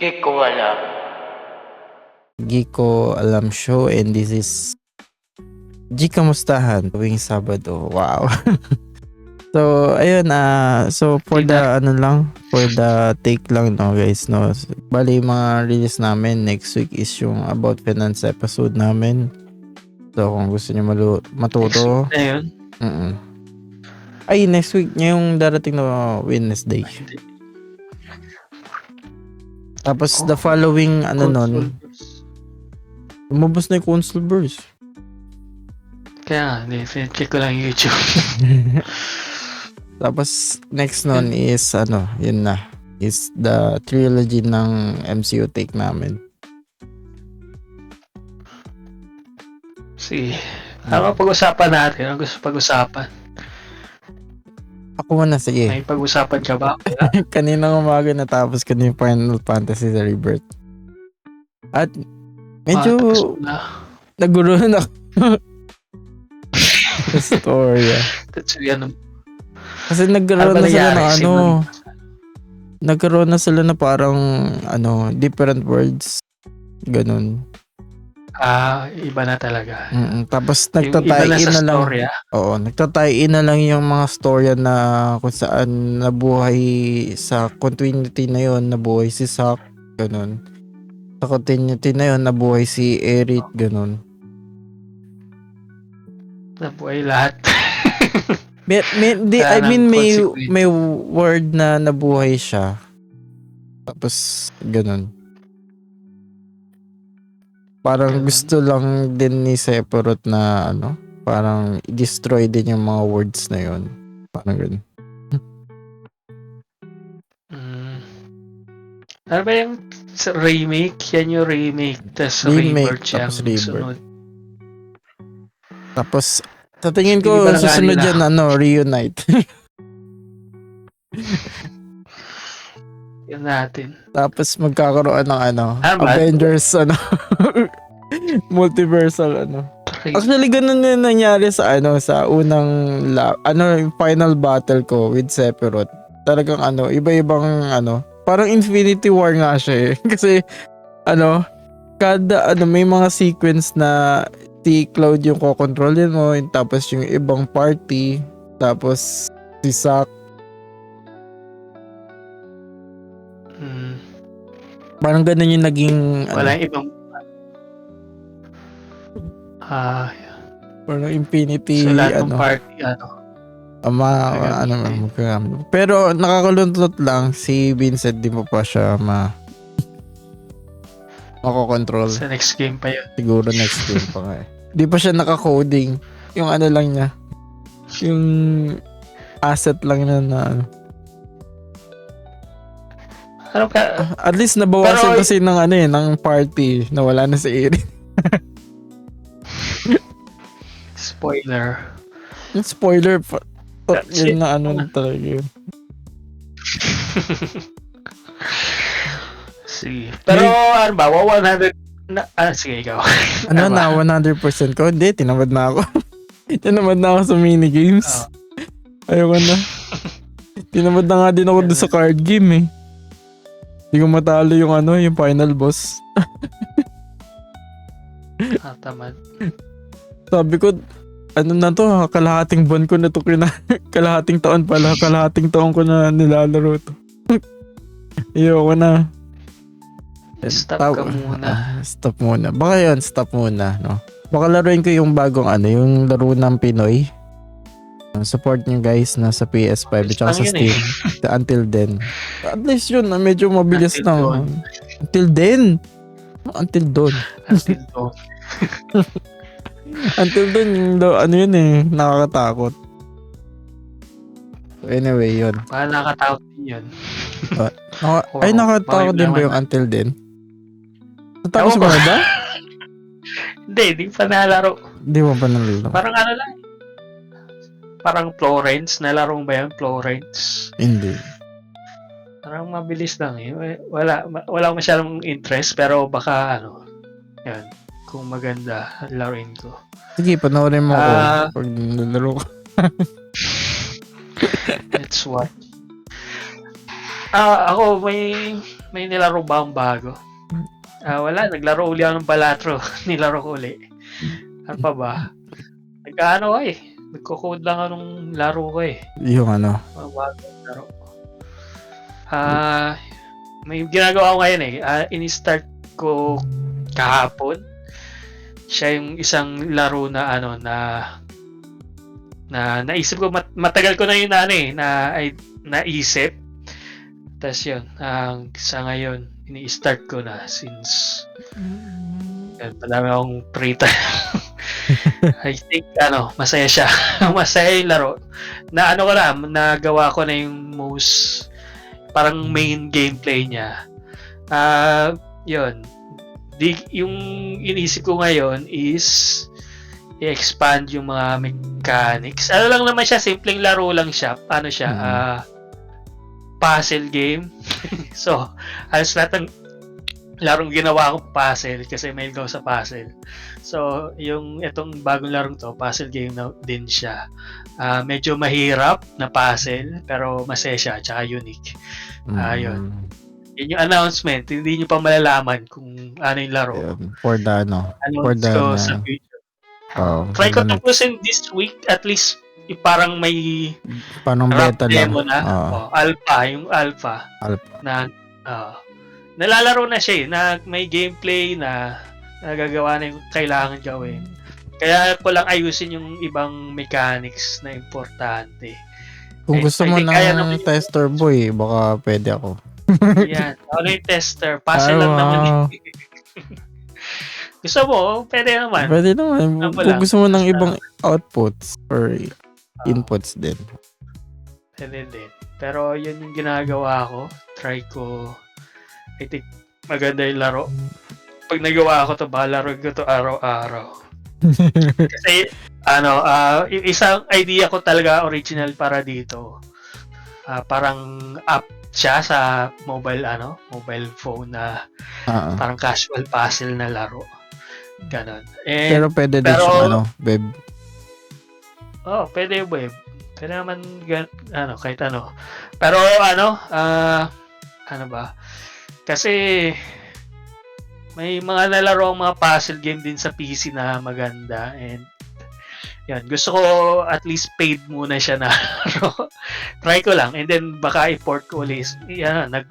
Di ko alam. Giko Alam Show, and this is G Kamustahan tuwing Sabado. Wow. So ayun, so for the for the take lang, no guys, no. Bali mga release namin next week is yung about finance episode namin. So kung gusto niyo matuto, Na yun? ay next week niya yung darating na Wednesday. Hindi. Tapos the following nun, lumabas na yung console burst. Kaya nga, check ko lang YouTube. Tapos next nun is yun na, is the trilogy ng MCU take namin. Sige. Ano pag-usapan natin? Ano gusto pag-usapan? Ako muna, sige. May pag-usapan ka ba? Kaninang umaga natapos ko na yung Final Fantasy sa Rebirth. At medyo naguruhan ako sa storya. Kasi nagkaroon na sila ng nagkaroon na sila na parang different words. Ganun. Iba na talaga. Tapos nagtatay-in na lang. Oo, nagtatay-in na lang yung mga storya na kung saan nabuhay sa continuity na yon, nabuhay si Zack, ganun. Sa continuity na yon, nabuhay si Aerith, ganun. Nabuhay lahat. May word na nabuhay siya. Tapos ganun. Parang gusto lang din ni Sephiroth na parang i-destroy din yung mga words na yon. Parang ganun. Ano ba yung remake? Yan yung remake. Tapos Rebirth siya. Tapos sa tingin ko susunod yan reunite. Yan natin. Tapos magkakaroon ng Avengers multiversal Actually ganun yung nangyari sa sa unang yung final battle ko with Sephiroth. Talagang iba-ibang parang Infinity War nga siya eh. Kasi kada may mga sequence na si Cloud yung kokontrolin mo, tapos yung ibang party, tapos si Zack. Parang ganun yung naging wala ibang parang Infinity so lahat ng party pero nakakaluntot lang si Vincent, di mo pa siya makokontrol. Sa next game pa yun. Siguro next game pa nga eh. Di pa siya naka-coding. Yung lang niya. Yung asset lang na at least nabawasan kasi ng ng party na wala na si Aerith. Spoiler. Yung spoiler pa. Yun na talaga yun. Sige. Pero ano ba? 100 sige, ikaw. Na 100% ko? Hindi, tinamad na ako. Tinamad na ako sa minigames. Ayoko na. Tinamad na nga din ako doon sa card game eh. Hindi ko matalo yung yung final boss. Tamad. Sabi ko, na to, kalahating buwan ko na to kalahating taon pala, kalahating taon ko na nilalaro to. Ayoko na. Stop ka muna. Stop muna. Baka yun, stop muna, no? Baka laruin ko yung bagong yung laro ng Pinoy. Support nyo guys na sa PS5 at saka sa Steam. Until then. At least yun, medyo mabilis na. Until then. Until dawn. Until dawn, yun eh, nakakatakot. So anyway, yun. Nakakatakot din yun. Nakakatakot din ba yung Until then? Natapos mo na ba? Hindi pa nalaro. Hindi mo pa nalaro. Parang lang. Parang Florence. Nalaro ba yan? Florence? Hindi. Parang mabilis lang eh. Wala masyadong interest pero baka yan. Kung maganda, laruin ko. Sige, panoorin mo ako pag nalaro ko. That's what. Ako may nilaro ba akong bago? Wala, naglaro uli ako ng Balatro. Nilaro ko uli. Ano pa ba? Nagkaano ko eh. Nagko-code lang ako nung laro ko eh. Yung ano. Mga bagong laro. May ginagawa ko ngayon eh. In-start ko kahapon. Siya yung isang laro na ano na naisip ko matagal ko na yun naisip. Tapos yun, sa ngayon ini-start ko na since madami akong free time. I think masaya siya. Masaya yung laro. Na nagawa ko na yung most parang main gameplay niya. Yun. Yung inisip ko ngayon is i-expand yung mga mechanics. Ano lang naman siya, simpleng laro lang siya. Paano siya? Puzzle game. So, halos lahat ng larong ginawa ko puzzle kasi may go sa puzzle. So, itong bagong larong to, puzzle game na din siya. Medyo mahirap na puzzle pero masaya siya, tsaka unique. Yun. Yun yung announcement. Hindi nyo pa malalaman kung ano yung laro. For the Announce ko sa future. Try ko tapusin this week at least parang may parang beta demo lang. Alpha, yung alpha. Na nalalaro na siya na may gameplay na nagagawa na yung kailangan gawin. Kaya ko lang ayusin yung ibang mechanics na importante. Kung gusto mo ng tester boy, baka pwede ako. Yan. Ako yung tester. Puzzle lang naman. Gusto mo? Pwede naman. Pwede naman. Kung gusto mo ng ibang outputs or inputs din. Pwede din. Pero yun yung ginagawa ko. Try ko. I think maganda yung laro. Pag nagawa ko to, laro ko to araw-araw. Kasi, isang idea ko talaga original para dito. Parang app siya sa mobile phone na parang casual puzzle na laro. Ganon. Pero pwede din siya web. Pwede web. Pwede naman kahit ano. Pero ano ba? Kasi may mga nalaro ang mga puzzle game din sa PC na maganda and yan, gusto ko at least paid muna siya na try ko lang and then baka i-port ko ulit.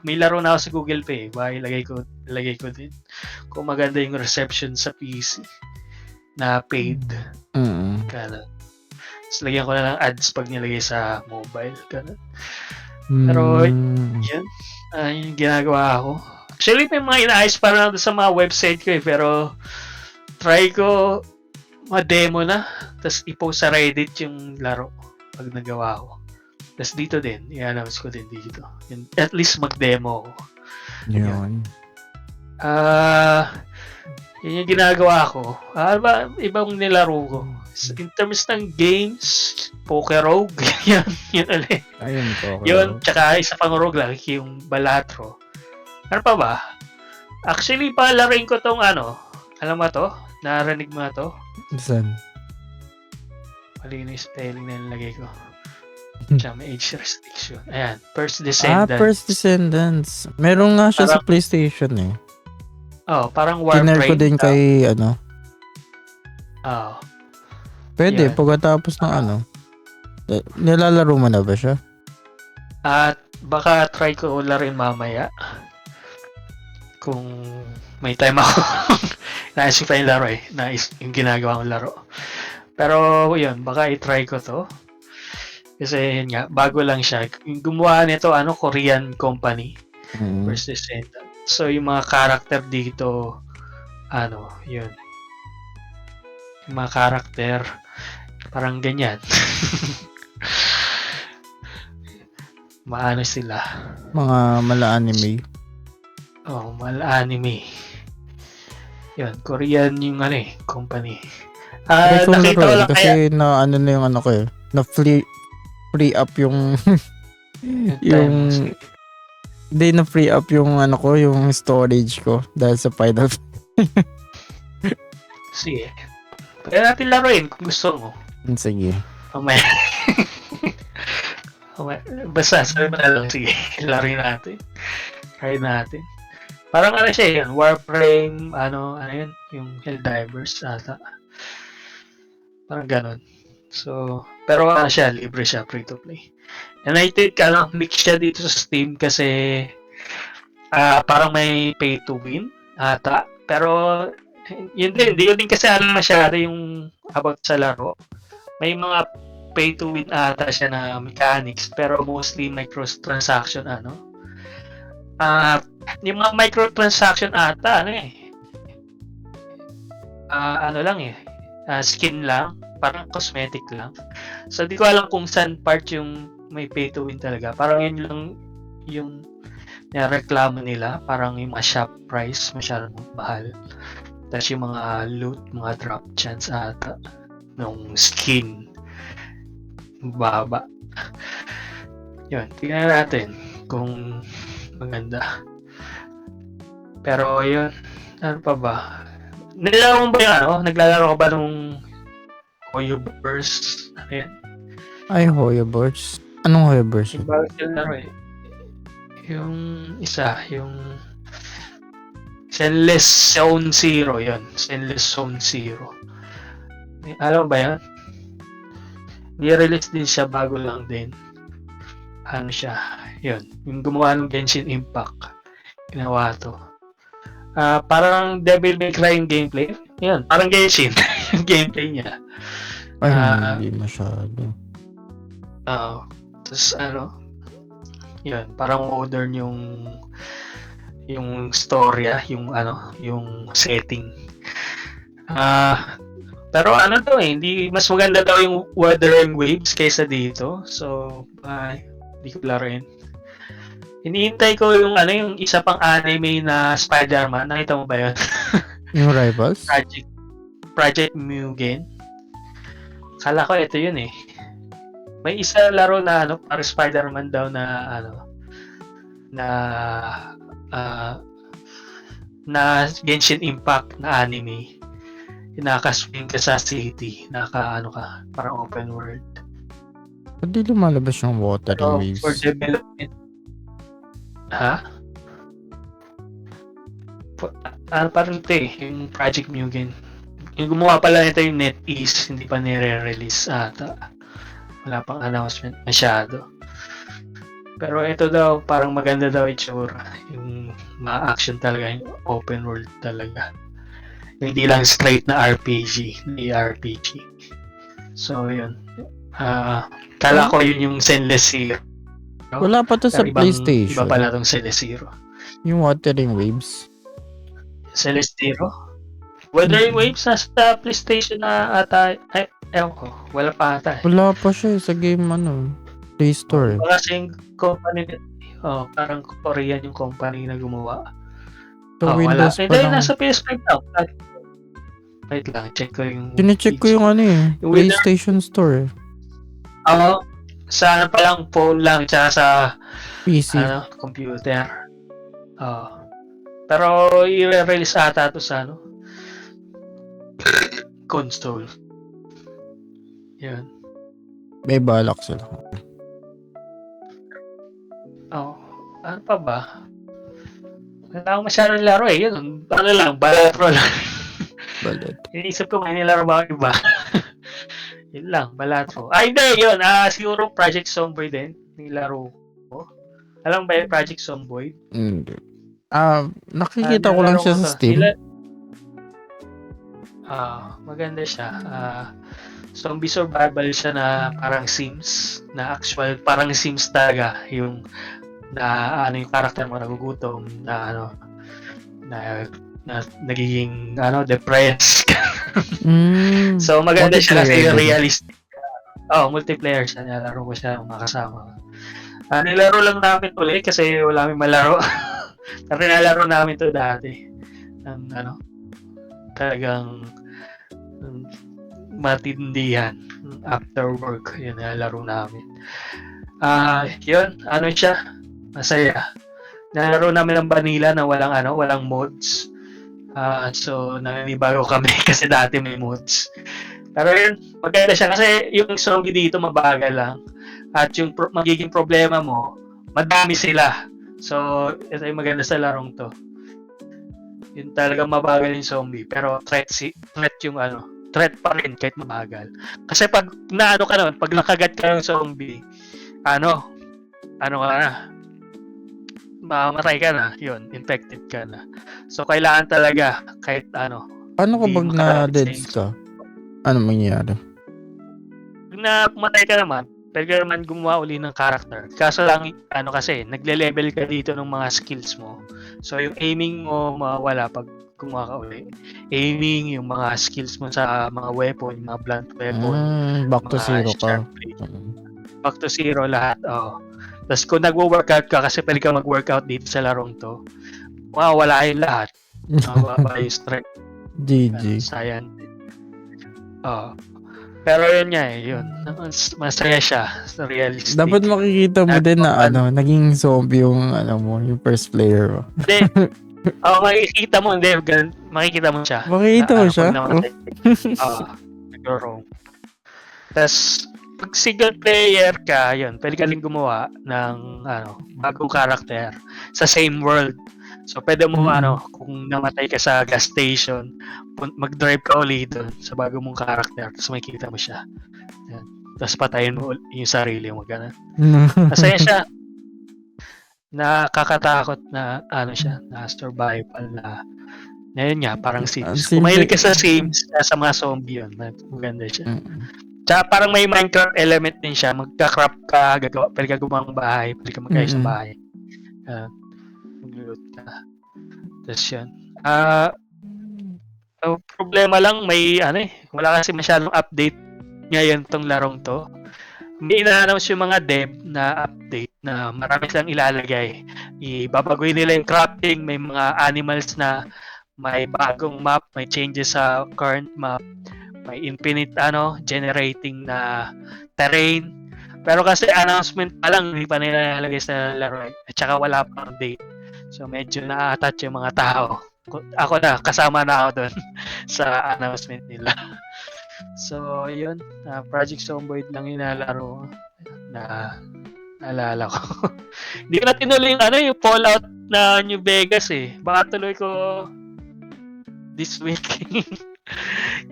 May laro na ako sa Google Play. Baka ilagay ko din. Kung maganda yung reception sa PC na paid. Kaya lagyan ko na lang ads pag nilagay sa mobile. Pero yan, yung ginagawa ko. Actually, may mga inaayos pa na sa mga website ko pero try ko ma-demo na, tapos i-post sa Reddit yung laro pag nagawa ko. Tapos dito din, i-announce ko din dito. At least mag-demo ko. Yun. Yun yung ginagawa ko. Ibang nilaro ko. In terms ng games, Poker Rogue, yun ulit. Ayun po. Yun, tsaka isa pang rogue lang, yung Balatro. Ano pa ba? Actually, palarin ko tong alam mo to? Narinig mo na to? Saan? Mali na yung spelling na nilagay ko. Tsaka may age restriction. Ayan, First Descendants. First Descendants. Meron nga siya sa PlayStation eh. Parang Warframe. Kiner ko din kay Pwede, yeah. Pagkatapos ng nilalaro mo na ba siya? At baka try ko larin mamaya. Kung may time ako. Naisip pa yung laro yung ginagawa kong laro. Pero yun, baka i-try ko to. Kasi yun nga, bago lang siya. Yung gumawa nito, Korean company. First Descendant. So yung mga character dito, yun. Yung mga character, parang ganyan. Maano sila. Mga mala-anime. Mala-anime. Yun, Korean yung company. Nakita ko lang kasi na yung ko eh. Na free up yung hindi na free up yung yung storage ko dahil sa Final Sige. Pwede natin laruin kung gusto mo. Sige. Basta sabi mo na lang, sige, laruin natin. Try natin. Parang ano siya yun, Warframe, ano yun, yung Helldivers ata. Parang ganun. So, pero ano siya, libre siya, free to play. And I think, mix siya dito sa Steam kasi parang may pay to win ata. Pero, yun din, hindi ko din kasi alam masyado yung about sa laro. May mga pay to win ata siya na mechanics, pero mostly microtransaction, yung mga microtransaction ata, ano lang skin lang, parang cosmetic lang. So, di ko alam kung saan part yung may pay to win talaga. Parang yun lang yung reklamo nila. Parang yung mga shop price masyadong mahal. Tapos yung mga loot, mga drop chance ata nung skin baba. Yun, tingnan natin kung maganda. Pero yun, ano pa ba? Naglalaro mo ba yung naglalaro ka ba nung Hoyoverse? Ano yan? Ay, Hoyoverse. Anong Hoyoverse? Yung bago sila laro yung isa, yung Zenless Zone Zero, yun. Zenless Zone Zero. Alam mo ba yan? Ni-release din siya bago lang din. Ano siya? Yun. Yung gumawa ng Genshin Impact. Ginawa to. Parang Devil May Cry yung gameplay. Yan, parang Genshin yung gameplay niya. Ay, hindi masyado. Tapos yun, parang modern yung storya, yung setting. Pero hindi mas maganda daw yung Wuthering Waves kaysa dito. So, hindi ko laruin. Hinihintay ko yung isa pang anime na Spider-Man. Nakita mo ba yun? Yung Rivals? Project Mugen. Kala ko ito yun eh. May isa laro na para Spider-Man daw na Genshin Impact na anime. Nakaswing ka sa city, parang open world. Hindi lumalabas yung Wuthering Waves. For development. Ha? Parang ito yung Project Mugen. Yung gumawa pala nito yung NetEase, hindi pa nire-release ata. Wala pang announcement masyado. Pero ito daw, parang maganda daw itsura. Yung ma-action talaga, yung open world talaga. Hindi lang straight na RPG, ARPG. So, yun. Kala ko yun yung Zenless Zero. Wala pa to sa PlayStation. Iba pala tong Zenless Zero. Yung Wuthering Waves. Zenless Zero? Wuthering Waves nasa PlayStation na ata. Ay, ewan ko. Wala pa ata. Wala pa siya sa game Play Store. Baka kasing company, parang Korean yung company na gumawa. So, Windows wala. pa lang. Nasa PS5 daw. Wait lang, check ko yung... Kine-check ko yung yung PlayStation Store. Sa palang phone lang, tsaka sa PC. computer. Pero i-release ata to sa console. Yan. May balak sila. Ano pa ba? Wala akong masyadong laro yun. Balatro lang. Balat. Iniisip ko may nilaro ba ako iba. Yun lang, balatro. Hindi, yun. Siguro Project Zomboid din. Nilaro ko. Alam ba yung Project Zomboid? Hindi. Nakikita ko lang siya sa Steam. Maganda siya. Zombie survival siya na parang Sims. Na actual, parang Sims talaga. Yung yung karakter mo nagugutom, na nagiging depressed. So maganda siya kasi realistic. Multiplayer siya. Nilaro ko siya mga kasama. Nilaro lang namin ulit kasi wala kaming malaro. Pero nilaro namin to dati. Talagang matindihan after work. Yun nilaro namin. Yun, siya? Masaya. Nalaro namin ng vanilla na walang mods. So naninibago kami kasi dati may mods. Pero yun, maganda siya kasi yung zombie dito mabagal lang. At yung magiging problema mo, madami sila. So, ito yung maganda sa larong to. Yun talagang mabagal yung zombie. Pero threat threat pa rin kahit mabagal. Kasi pag naano ka naman, pag nakagat ka ng zombie, ano ka na, mamatay ka na, yun, infected ka na. So, kailangan talaga, kahit Paano hindi kapag makalapit na-deads sa ka? Ano mangyayari? pag namatay ka naman, pwede ka naman gumawa uli ng character. Kaso lang, kasi, nagle-level ka dito ng mga skills mo. So, yung aiming mo, mawawala pag gumawa ka uli. Aiming, yung mga skills mo sa mga weapon, yung mga blunt weapon, Back to mga zero ka. sharp blade, back to zero lahat. Tapos kung nagwo-workout ka, kasi pwede ka mag-workout dito sa larong to, mawawala yung lahat. Mababa yung strength. GG. Sayang. Pero yun nga yun. Masaya siya. Realistic. Dapat makikita mo din na Nagpapan- naging zombie yung yung first player mo. Hindi. Makikita mo. Hindi. Makikita mo siya. Makikita mo siya? Pag namatay. Nagro-roam. Tapos, pag single player ka, yun, pwede ka rin gumawa ng bagong character sa same world. So, pwede mo, kung namatay ka sa gas station, mag-drive ka ulit doon sa bago mong character, tapos makikita mo siya. Yan. Tapos patayin mo yung sarili mo, gano'n. Masaya siya. Nakakatakot na, siya, na survival na, ngayon nga, parang Sims. Kung mahilig ka sa Sims, sa mga zombie yun, maganda siya. Tsaka parang may Minecraft element din siya. Magka-crop ka, pwede ka gumawa ng bahay, pwede ka mag-ayos sa bahay. Mag-loot ka. Tapos yun. Problema lang, wala kasi masyadong update ngayon tong larong to. May ina-announce yung mga dev na update na marami silang ilalagay. Ibabagoy nila yung crafting, may mga animals na may bagong map, may changes sa current map, may infinite generating na terrain. Pero kasi announcement pa lang, hindi pa nila nilalagay sa laro. At saka wala pang date. So medyo na-attach yung mga tao. Ako na, kasama na ako doon sa announcement nila. So, yun. Project Zomboid lang yung nalaro na naalala ko. Hindi ko na tinuloy yung Fallout na New Vegas eh. Baka tuloy ko this week.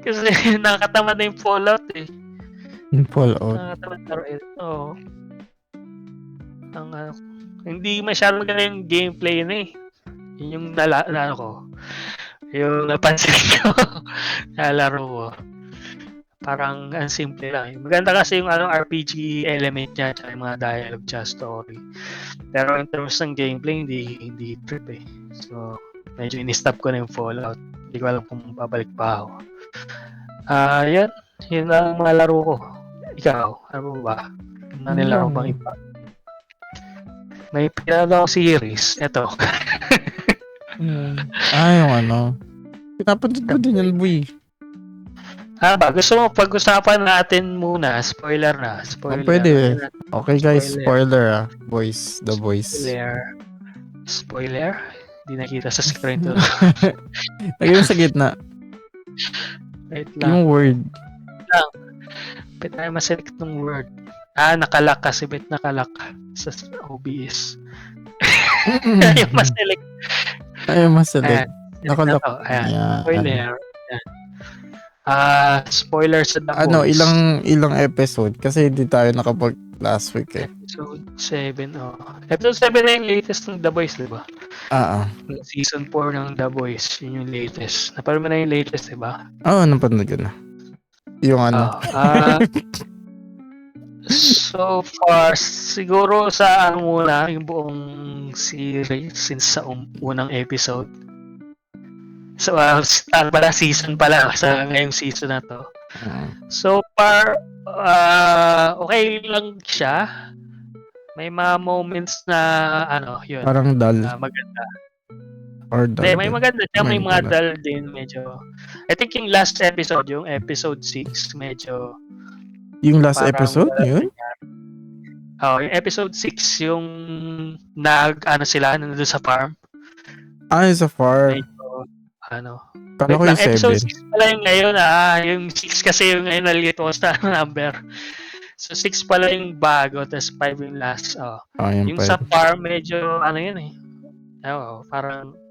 Kasi nakakatamad na yung Fallout eh. Yung Fallout. Nakakatamad na rin. Oo. Hindi masyadong maganda yung gameplay na eh. Yun yung nalaro ko. Yung napansin ko. Nalaro ko. Parang ang simple lang. Maganda kasi yung RPG element niya at yung mga dialogue tsaka story. Pero in terms ng gameplay, hindi trip eh. So, medyo in-stop ko na yung Fallout. Hindi ko alam kung babalik pa ako. Yan. Yun lang mga laro ko. Ikaw, ano ba? Ano nilaro bang iba? May pinalo akong series. Ito. Yung pinapunod ko din yan, boy. Gusto mo pag-usapan natin muna, spoiler na. Spoiler. Pwede. Okay guys, spoiler boys, the boys. Spoiler? Hindi nakita sa screen to. Lagyan mo sa gitna. Wait lang. Yung word. Pwede tayo ma-select ng word. Nakalak kasi. Nakalak sa OBS. Ayaw ma-select. Nakalak. Spoiler. Spoiler sa The Boys. Ilang episode? Kasi hindi tayo nakapag last week eh. Episode 7, Episode 7 na yung latest ng The Boys, diba? Season 4 ng The Boys, yun yung latest. Napanood mo na yung latest, diba? Napanood ko na. Yung so far, siguro sa muna, yung buong series since sa unang episode. So, season pala sa ngayong season na to. So far, okay lang siya. May mga moments na, yun. Parang dull. Maganda. Or dull. May maganda siya, may mga dull din, medyo. I think yung last episode, yung episode 6, medyo. Yung last episode, yun? Yung episode 6, yung sila, nandun sa farm. Sa farm. Medyo, Kala ko yung 7. Episode 6 pala yung ngayon, yung 6 kasi yung ngayon nalilito ko sa number. So 6 pala yung bago, tapos 5 yung last. Yan Yung pa. sa farm, medyo ano yun eh. Parang ano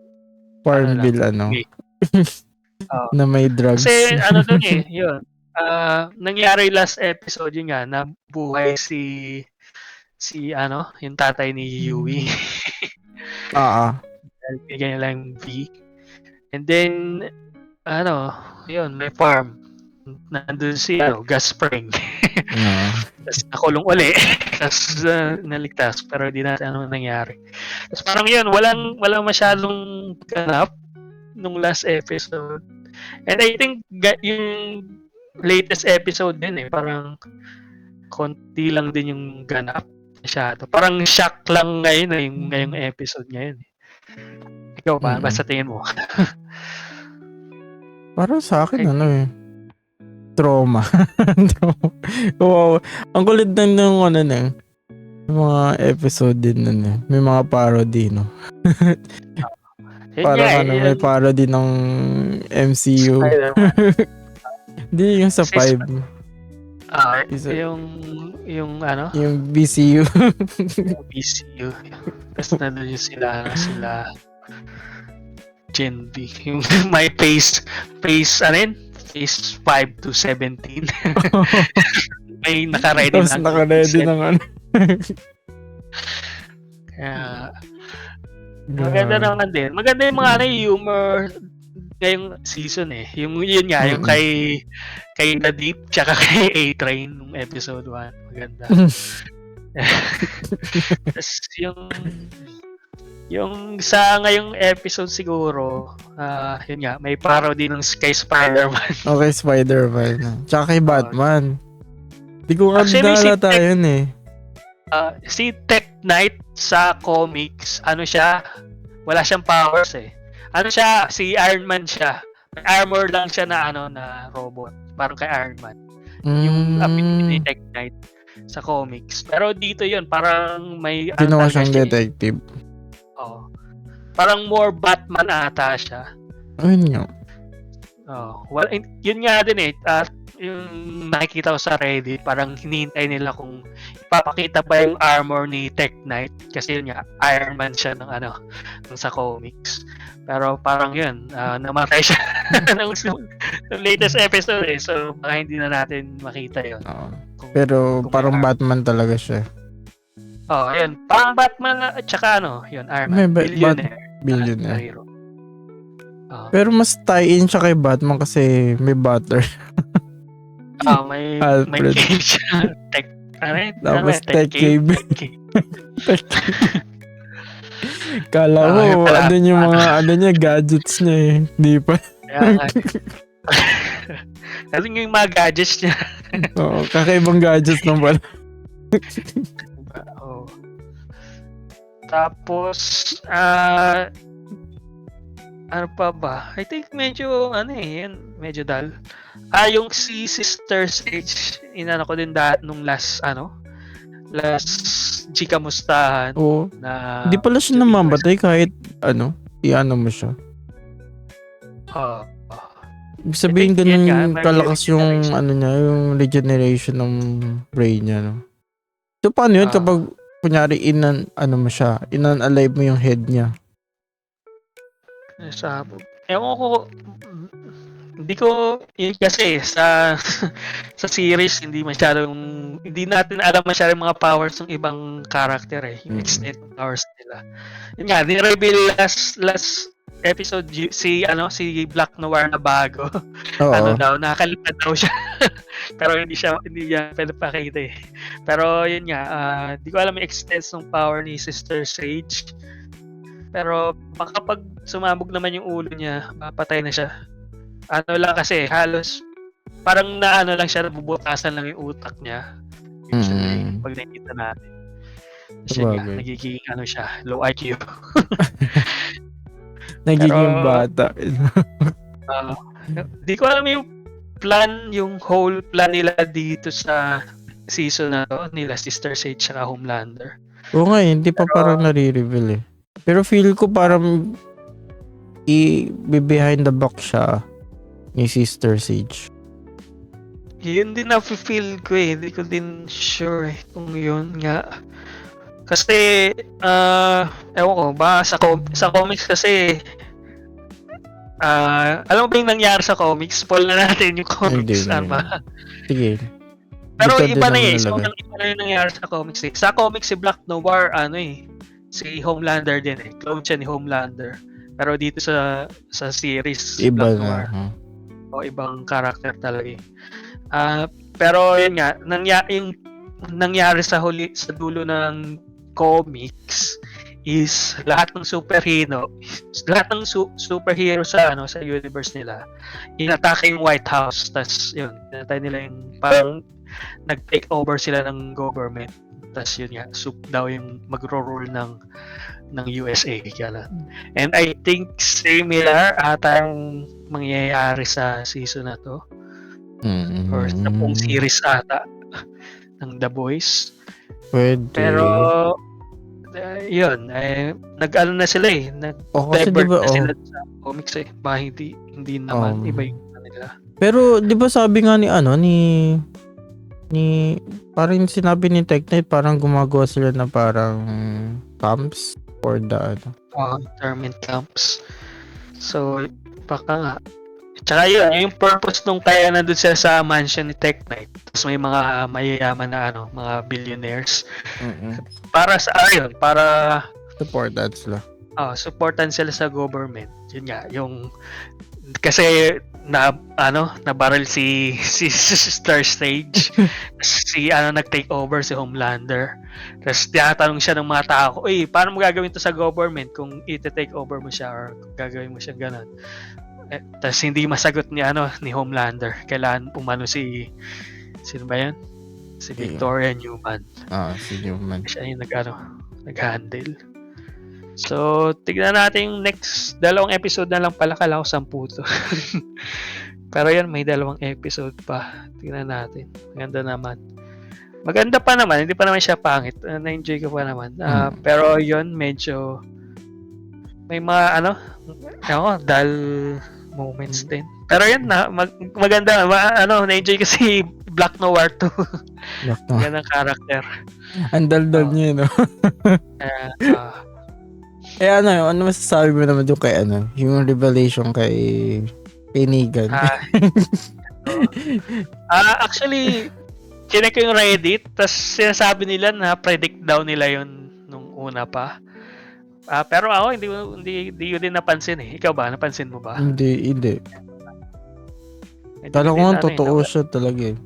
Farm lang. bill, Okay. na may drugs. Kasi ano dun eh, yun. Nangyari last episode yun nga, na buhay yung tatay ni Yui. Bigyan nila yung V. And then, yun, may farm. Nandun si, Gus Spring. Tapos nakulong uli. Tapos naligtas. Pero hindi natin ano nangyari. Tapos parang yun, walang masyadong ganap nung last episode. And I think yung latest episode din parang konti lang din yung ganap masyado. Parang shock lang ngayon yung ngayong episode ngayon. Ikaw ba? Basta tingin mo? Para sa akin, trauma. Wow. Ang kulit na nung mga episode din may mga parody, no? Parang may parody ng MCU. Hindi yung sa 5. Yung BCU. BCU. Tapos nandun yung sila Gen V. Yung may phase 5 to 17. May naka-ready na. Tapos naka-ready ng Kaya maganda naman din. Maganda yung mga humor ngayong season eh. Yun nga, yung kay The Deep tsaka kay A-Train nung episode 1. Maganda. Tapos yung sa ngayong episode siguro, yun nga, may parody ng kay Spider-Man. Okay, Spider-Man. Tsaka kay Batman. Di ko kadala tayo yun eh. Si Tech Knight sa comics, siya, wala siyang powers eh. Siya, si Iron Man siya. May armor lang siya na na robot. Parang kay Iron Man. Yung ability ni Tech Knight sa comics. Pero dito yun, parang may ginawa siyang detective. Parang more Batman ata siya. Ayun nga. Yun nga din eh. Yung nakikita ko sa Reddit, parang hinihintay nila kung ipapakita pa yung armor ni Tech Knight kasi yun nga, Iron Man siya ng sa comics. Pero parang yun, namatay siya ng latest episode eh. So baka hindi na natin makita yun. Pero parang Batman talaga siya. Yun. Parang Batman at saka yun, Iron Man. Billionaire. Pero mas tie-in siya kay Batman kasi may Butler. May cave siya. Tapos Tech Cave. Kala mo, andun yung mga gadgets niya eh. Hindi pa. Kasi yung mga gadgets niya. Kakaibang gadgets lang pala. Tapos, ano pa ba? I think medyo, medyo dull. Yung si Sister Sage, inano ko din nung last G Kamustahan. Hindi pala siya namamatay kahit, i-ano mo siya. Ibig sabihin ganun kalakas yung, yung regeneration ng brain niya, no? So, paano yun kapag, kunyari, inan-alive mo yung head niya? Ewan ko, hindi ko, kasi sa series, hindi natin alam masyado yung mga powers ng ibang character eh. Yung extent powers nila. Yun nga, ni-reveal last episode, si Black Noir na bago. Nakakalipad daw siya. Pero hindi niya pinapakita eh. Pero yun nga, di ko alam yung extent ng power ni Sister Sage. Pero kapag sumabog naman yung ulo niya, mapatay na siya. Lang kasi, halos parang lang siya, nabubutasan lang yung utak niya. Usually, pag nakikita natin. Kasi nagiging siya, low IQ. Nagiging bata. Di ko alam yung whole plan nila dito sa season na to, nila Sister Sage saka Homelander. Oo nga, hindi pa parang nare-reveal eh. Pero feel ko parang behind the back siya ni Sister Sage. Yun din na-feel ko eh. Hindi ko din sure eh, kung yun nga. Kasi, ewan ko, ba sa comics kasi, alam mo ba yung nangyari sa comics? Spoil na natin yung Hindi, comics. Ano hindi. ba? Sige. Pero Dito din iba na naman eh. nalagay. Sobrang iba na yung nangyari sa comics eh. Sa comics, si Black Noir, si Homelander din eh. Clone siya ni Homelander. Pero dito sa series, si Iba Black na. Noir, o ibang karakter talaga eh. Pero yun nga, yung nangyari sa dulo ng comics is lahat ng superhero sa universe nila, inatake yung White House, tas yun, pinatay nila yung parang nag-take over sila ng government, tas yun nga, daw yung magro-rule ng USA, gano'n. And I think similar ata yung mangyayari sa season na to, or sa buong series ata ng The Boys. Pwede. Pero yun, nag-ano na sila eh, kasi nag-divert diba, na sila sa comics eh. Baka hindi naman, iba yung nila. Pero, di ba sabi nga ni parang sinabi ni Tech Knight, parang gumagawa sila na parang camps for the Internment camps. So, baka nga. Tsaka yun, yung purpose nung kaya nandun sila sa mansion ni Tech Knight. Tapos may mga mayayaman na mga billionaires. Para supportan sila. Supportan sila sa government. Yun nga, kasi nabaril si Star Stage. Nag-take over si Homelander. Tapos tinatanong siya ng mga tao, paano mo gagawin to sa government kung i-take over mo siya or gagawin mo siya ganun. Tapos hindi masagot ni Homelander. Kailangan umano sino ba yan? Si Victoria Newman. Si Newman. Siya yung nag-handle. So, tignan natin yung next 2 episode na lang pala. Kala ko 10 to. Pero yan, may 2 episode pa. Tignan natin. Maganda pa naman. Hindi pa naman siya pangit. Na-enjoy ko pa naman. Pero yun, medyo may mga dull moments din. Pero yan, maganda. Na-enjoy kasi Black Noir 2. Magandang karakter. Ang daldal niya, no? Ano masasabi mo naman doon kay yung revelation kay Negan? Actually, chinek ko yung Reddit, tas sinasabi nila na predict daw nila yun nung una pa. Pero ako, hindi ko din napansin eh. Ikaw ba? Napansin mo ba? Hindi. Kala ko nga totoo siya talaga eh.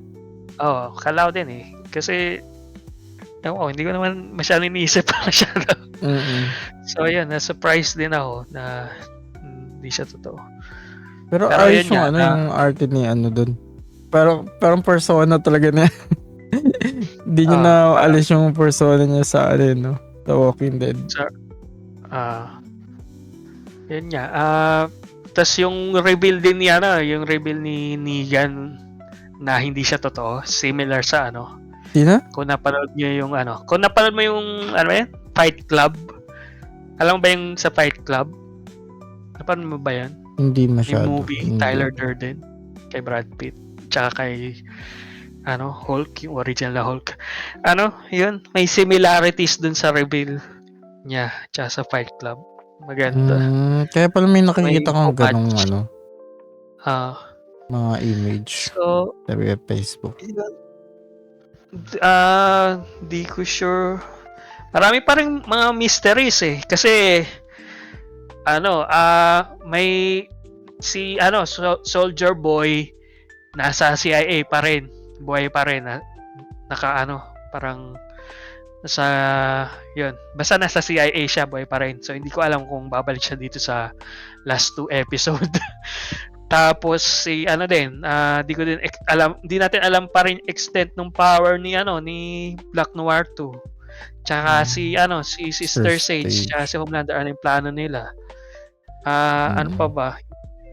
Kala ko din eh. Kasi, hindi ko naman masyadong iniisip pa masyado. So, yun, na-surprise din ako na hindi siya totoo. Pero ayos yung yung arte ni doon. Parang persona talaga niya. Hindi niya na alis yung persona niya sa sa Walking Dead. Yun nga. Tas yung reveal din niya yung reveal ni Negan na hindi siya totoo, similar sa Sino? Kung napanood mo yung Fight Club. Alam mo ba yung sa Fight Club? Napanood mo ba yan? Hindi masyado. Yung movie, Tyler Durden, kay Brad Pitt, tsaka kay Hulk, yung original na Hulk. Yun, may similarities dun sa reveal niya, tsaka sa Fight Club. Maganda. Kaya pala may nakikita kang ganong mga image sa Facebook. Di ko sure. Marami pa rin mga mysteries eh. Kasi may si Soldier Boy nasa CIA pa rin. Buhay pa rin. Parang nasa yun. Basta nasa CIA siya, buhay pa rin. So hindi ko alam kung babalik siya dito sa last 2 episode. Tapos si di natin alam pa rin extent ng power ni Black Noir 2. Tsaka si Sister Sage, si Homelander, yung plano nila. Ano pa ba?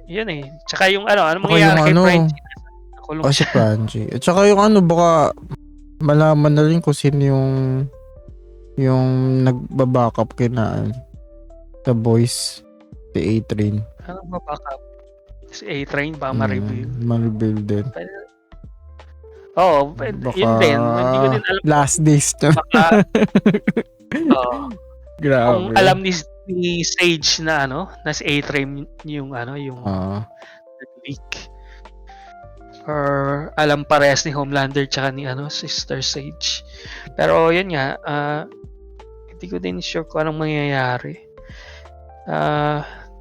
Yun eh. Tsaka yung mangyayari kay Pride. Si Frangie. At saka yung baka malaman na rin kung sino yung nagbabackup kina The Boys, si A-Train. Ano ba backup? Si A-Train ba ma-reveal? Ma-reveal din. Oo, Baka yun din, hindi ko din alam kung last days na. baka oo, kung Grabe. alam ni Sage na na si A-Train yung yung Oo. nag-leak or alam parehas ni Homelander tsaka ni Sister Sage. Pero yun nga, hindi ko din sure kung anong mangyayari.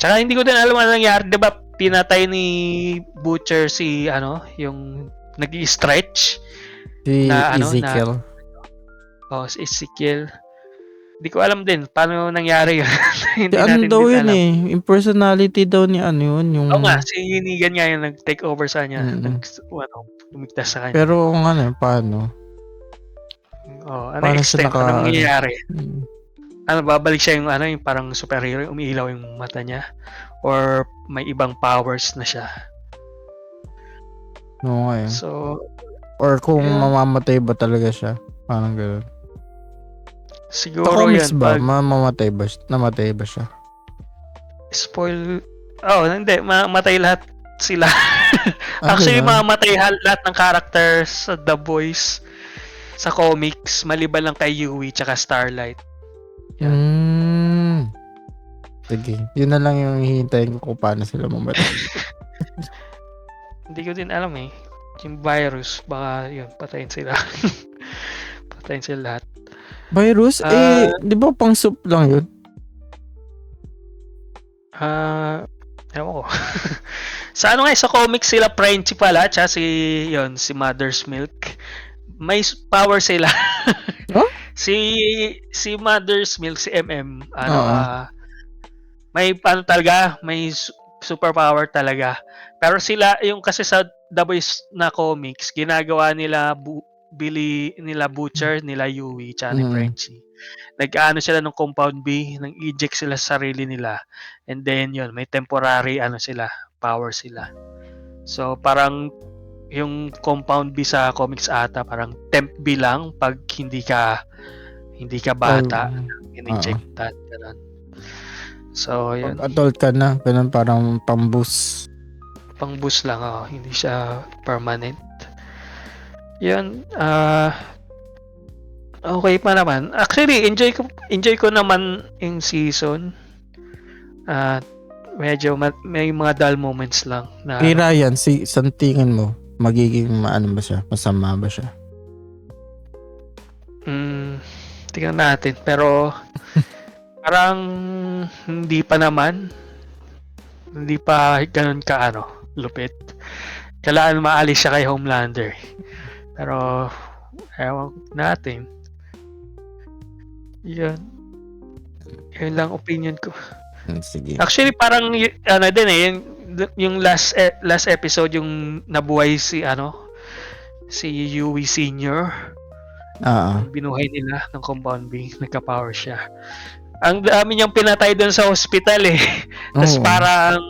Tsaka hindi ko din alam anong nangyari, 'di ba? Pinatay ni Butcher si yung nag-i-stretch Si na Ezekiel. si Ezekiel. Hindi ko alam din paano nangyari yun. Si Hindi ano natin daw din yun alam. Yung personality daw ni ano yun, yung... Oo nga, si Negan nga yung nag-take over sa kanya. Mm. Lumigtas sa kanya. Pero kung paano? Ano Paano siya extent? Ano mangyayari? Mm. Babalik siya yung yung parang superhero, umiilaw yung mata niya? Or may ibang powers na siya? Oo nga eh. So, Or kung yeah, mamamatay ba talaga siya? Parang gano'n. Sa siguro comics yan, ba? pag Namatay ba siya? spoil, hindi, mamatay lahat sila. Ah, Actually, ganun? mamatay lahat ng characters sa The Boys sa comics, maliban lang kay Yui tsaka Starlight. Yan. Sige. Yun na lang yung hihintayin ko kung paano sila mamatay. Hindi ko din alam eh. Yung virus, baka yun, patayin sila. Patayin sila lahat. Virus? Di ba pang soup lang yun? Ewan ko. Sa sa comics sila principal tsaka si Mother's Milk. May power sila. Huh? Si Mother's Milk, si MM, Oo. may talaga, may superpower talaga. Pero sila, yung kasi sa The Boys na comics, ginagawa nila Billy, nila Butcher, nila Yui, tsaka ni Frenchie. Nag-ano sila ng compound B, nang eject sila sa sarili nila. And then yun, may temporary sila, power sila. So parang yung compound B sa comics ata, parang temp B lang pag hindi ka bata, in-injectan, ganun. So, yun. Pag adult ka na, ganun parang pang-boost. Pang-boost lang, hindi siya permanent. Yun, okay pa naman. Actually, enjoy ko naman yung season. Medyo may mga dull moments lang na Ryan, sa tingin mo, magiging ba siya? Masama ba siya? tingnan natin. Pero parang hindi pa naman. Hindi pa ganun ka lupit. Kailangan maalis siya kay Homelander. Pero ewan natin. Yun lang opinion ko. Sige. Actually parang din yung last episode yung nabuhay si Yui Senior. Binuhay nila ng compound B, nagka-power siya. Ang dami niyang pinatay doon sa hospital eh. Tapos parang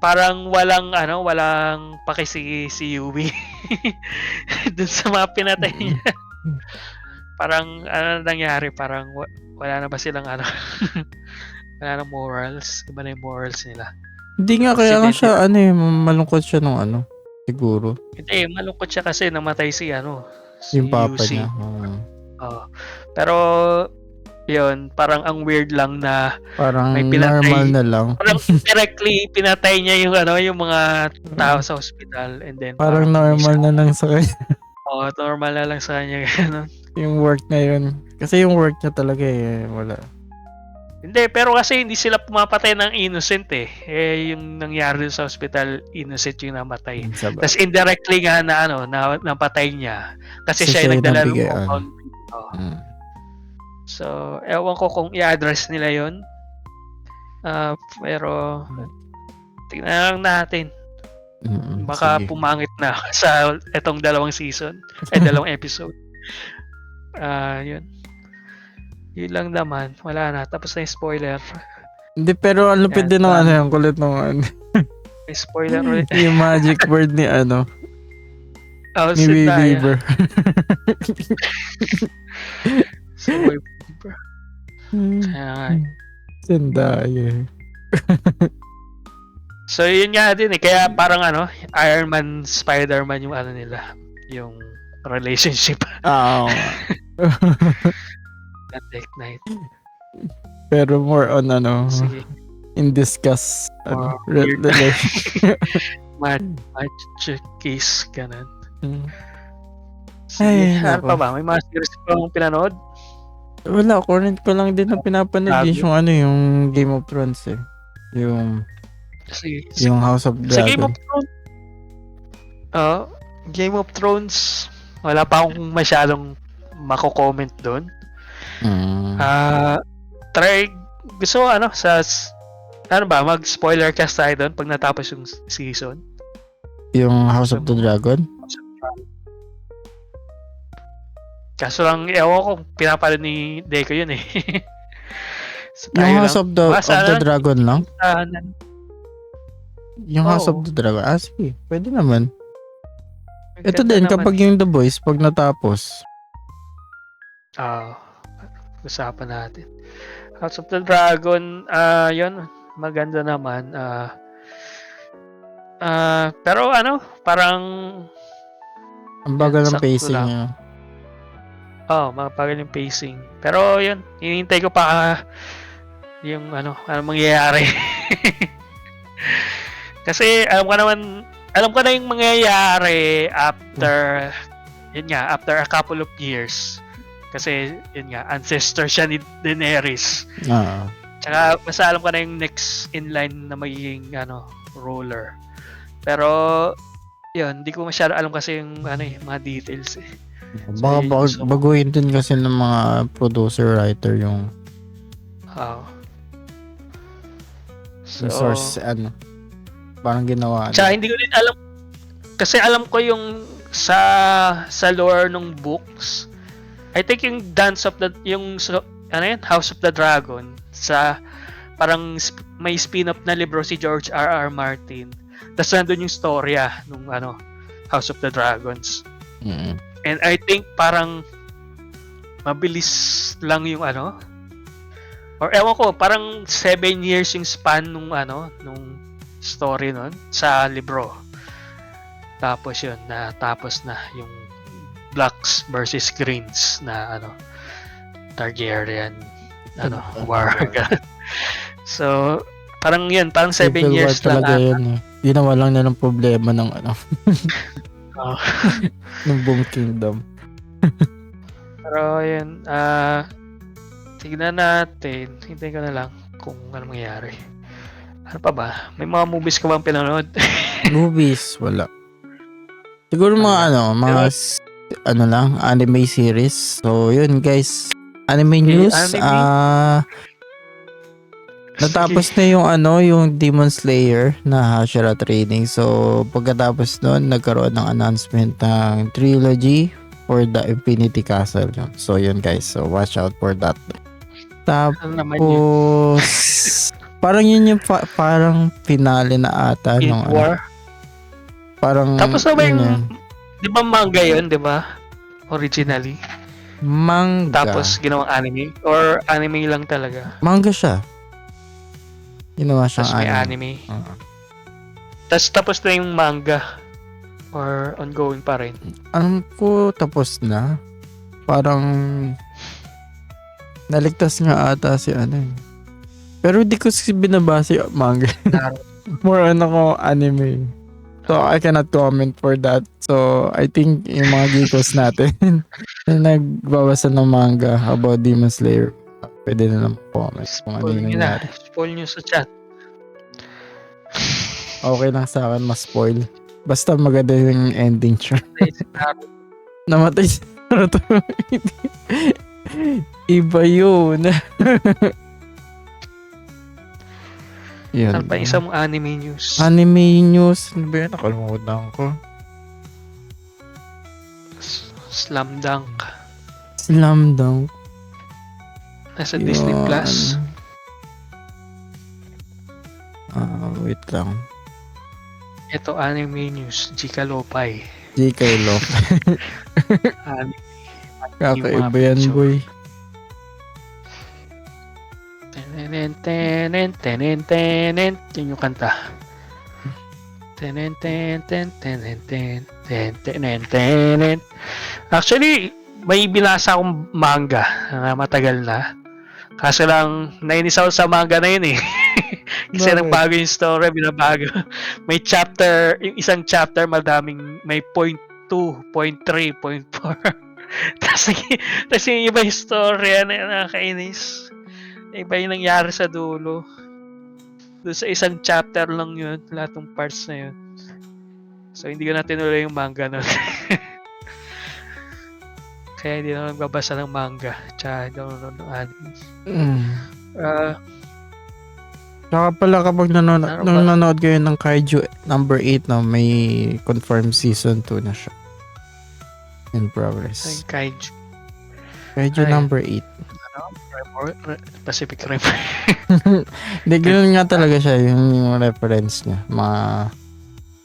parang walang paki si Yui doon sa mga pinatay niya. Parang nangyari, parang wala na ba silang wala na morals, iba na yung morals nila. Hindi nga, kaya nga siya malungkot siya nung siguro. Hindi, malungkot siya kasi namatay si yung papa UC. niya. Pero yun, parang ang weird lang na parang may pinatay, normal na lang. Parang directly pinatay niya yung mga tao sa hospital, and then parang normal na lang sa kanya. Normal na lang sa kanya ganun. Yung work na yun. Kasi yung work niya talaga wala. Hindi, pero kasi hindi sila pumapatay ng innocent eh. Yung nangyari sa hospital, innocent yung namatay. Tapos indirectly nga na napatay niya. Kasi siya yung nagdala ng compound. So, ewan ko kung i-address nila yun. Pero, tingnan lang natin. Baka pumangit na sa etong dalawang season. Dalawang episode. Yun. Yun lang naman. Wala na. Tapos na yung spoiler. Hindi, pero ang lupit din ng yung kulit ng may spoiler ulit. yung magic word ni ni Weaver. Si Weaver. Kaya nga. Zendaya. So yun nga din eh. Kaya parang Iron Man, Spider-Man yung nila. Yung relationship. Oo. At Dark Knight. Pero more on Sige. in discuss Weird. relation. Match case ganun. Ay, Sige, ano nako. pa ba? May mga series pa mong pinanood? Wala, current ko lang din na pinapanood yung yung Game of Thrones eh. Yung House of Sa Game Dragon. of Thrones. Game of Thrones, wala pa akong masyadong mako-comment doon. Try gusto ko mag-spoiler cast tayo doon pag natapos yung season. Yung House of the Dragon? Kaso lang, ewan ko, pinapanood ni Deco yun eh. So, yung House of the Dragon lang? Yung House of the Dragon? Sige, pwede naman. Ito din, kapag yung The Boys, pag natapos. Usapan natin. House of the Dragon, yun, maganda naman. Pero parang ang bagal ng sakto pacing lang. niya. Mapagal yung pacing. Pero yun, hinihintay ko pa yung ano mangyayari. Kasi alam ko na yung mangyayari after a couple of years. Kasi yun nga, ancestor siya ni Daenerys. Tsaka basta alam ko na yung next in line na magiging ruler. Pero yun, hindi ko masyado alam kasi yung mga details eh. Baka baguhin din kasi ng mga producer writer yung source parang ginawa. Tsaka hindi ko din alam kasi alam ko yung sa lore ng books. I think yung House of the Dragon sa parang may spin-off na libro si George R.R. Martin. Tapos nandun yung storya nung House of the Dragons. And I think parang mabilis lang yung or ewan ko, parang 7 years yung span nung story nun sa libro. Tapos yun, natapos na yung Blacks versus Greens na Targaryen war. So, parang 7 years lang. Yun, ginawa lang nilang problema ng ng buong kingdom. Pero yun, tignan natin. Hintayin ko na lang kung ano mangyayari. Ano pa ba? May mga movies ka bang pinanood? Movies? Wala. Siguro mga anime series. So yun guys, anime news. Natapos na yung Demon Slayer na Hashira training. So, pagkatapos nun, nagkaroon ng announcement ng trilogy for the Infinity Castle. So, yun guys. So, watch out for that. Tapos, parang yun yung parang finale na ata. War? Parang, tapos na ba yung, di ba manga yun, di ba? Originally? Manga. Tapos, ginawang anime? Or anime lang talaga? Manga siya. Ginawa siyang may anime. Tapos na yung manga or ongoing pa rin? Alam ko tapos na. Parang naligtas nga ata si Pero di ko binabasa yung manga. More on ako anime. So I cannot comment for that. So I think yung mga geekos natin na nagbabasa ng manga about Demon Slayer, pwede na lang comments kung ano yung nangyari. Spoil nyo sa chat. Okay lang sa akin ma-spoil. Basta maganda yung ending siya. Namatay si Naruto. Iba yun. Yun. Ano pa isang anime news? Anime news? Ano ba yun? Nakalimutan ko. Slam Dunk. Slam Dunk. Nasa Disney Plus. Wait lang. Ito anime news. Jika Lopay. JK Lopay. Anime. Kakaiba yan, boy. Tenen. Yun yung kanta. Tenen, ten, ten, tenen, ten, ten, tenen, tenen. Actually, may binasa akong manga na matagal na. Kaso lang, nainis ako sa manga na yun eh. Kasi Bakit? nagbago yung story, binabago. May chapter, yung isang chapter, madaming, may point 2, point 3, point 4. Tapos yung iba yung story, nakakainis. Iba yung nangyari sa dulo. Doon sa isang chapter lang yun, lahat ng parts na yun. So, hindi ko na tinuloy yung manga nun. Kaya hindi na nagbabasa ng manga. Tsaka hindi ako nanonood ng anime. Ah, Saka pala kapag Ano ba? nanonood kayo ng Kaiju number 8 na may confirmed season 2 na siya. In Ay, progress. Kaiju. Kaiju Ay. number 8. Pacific Rim. Hindi, ganoon nga talaga siya. Yung reference niya. Mga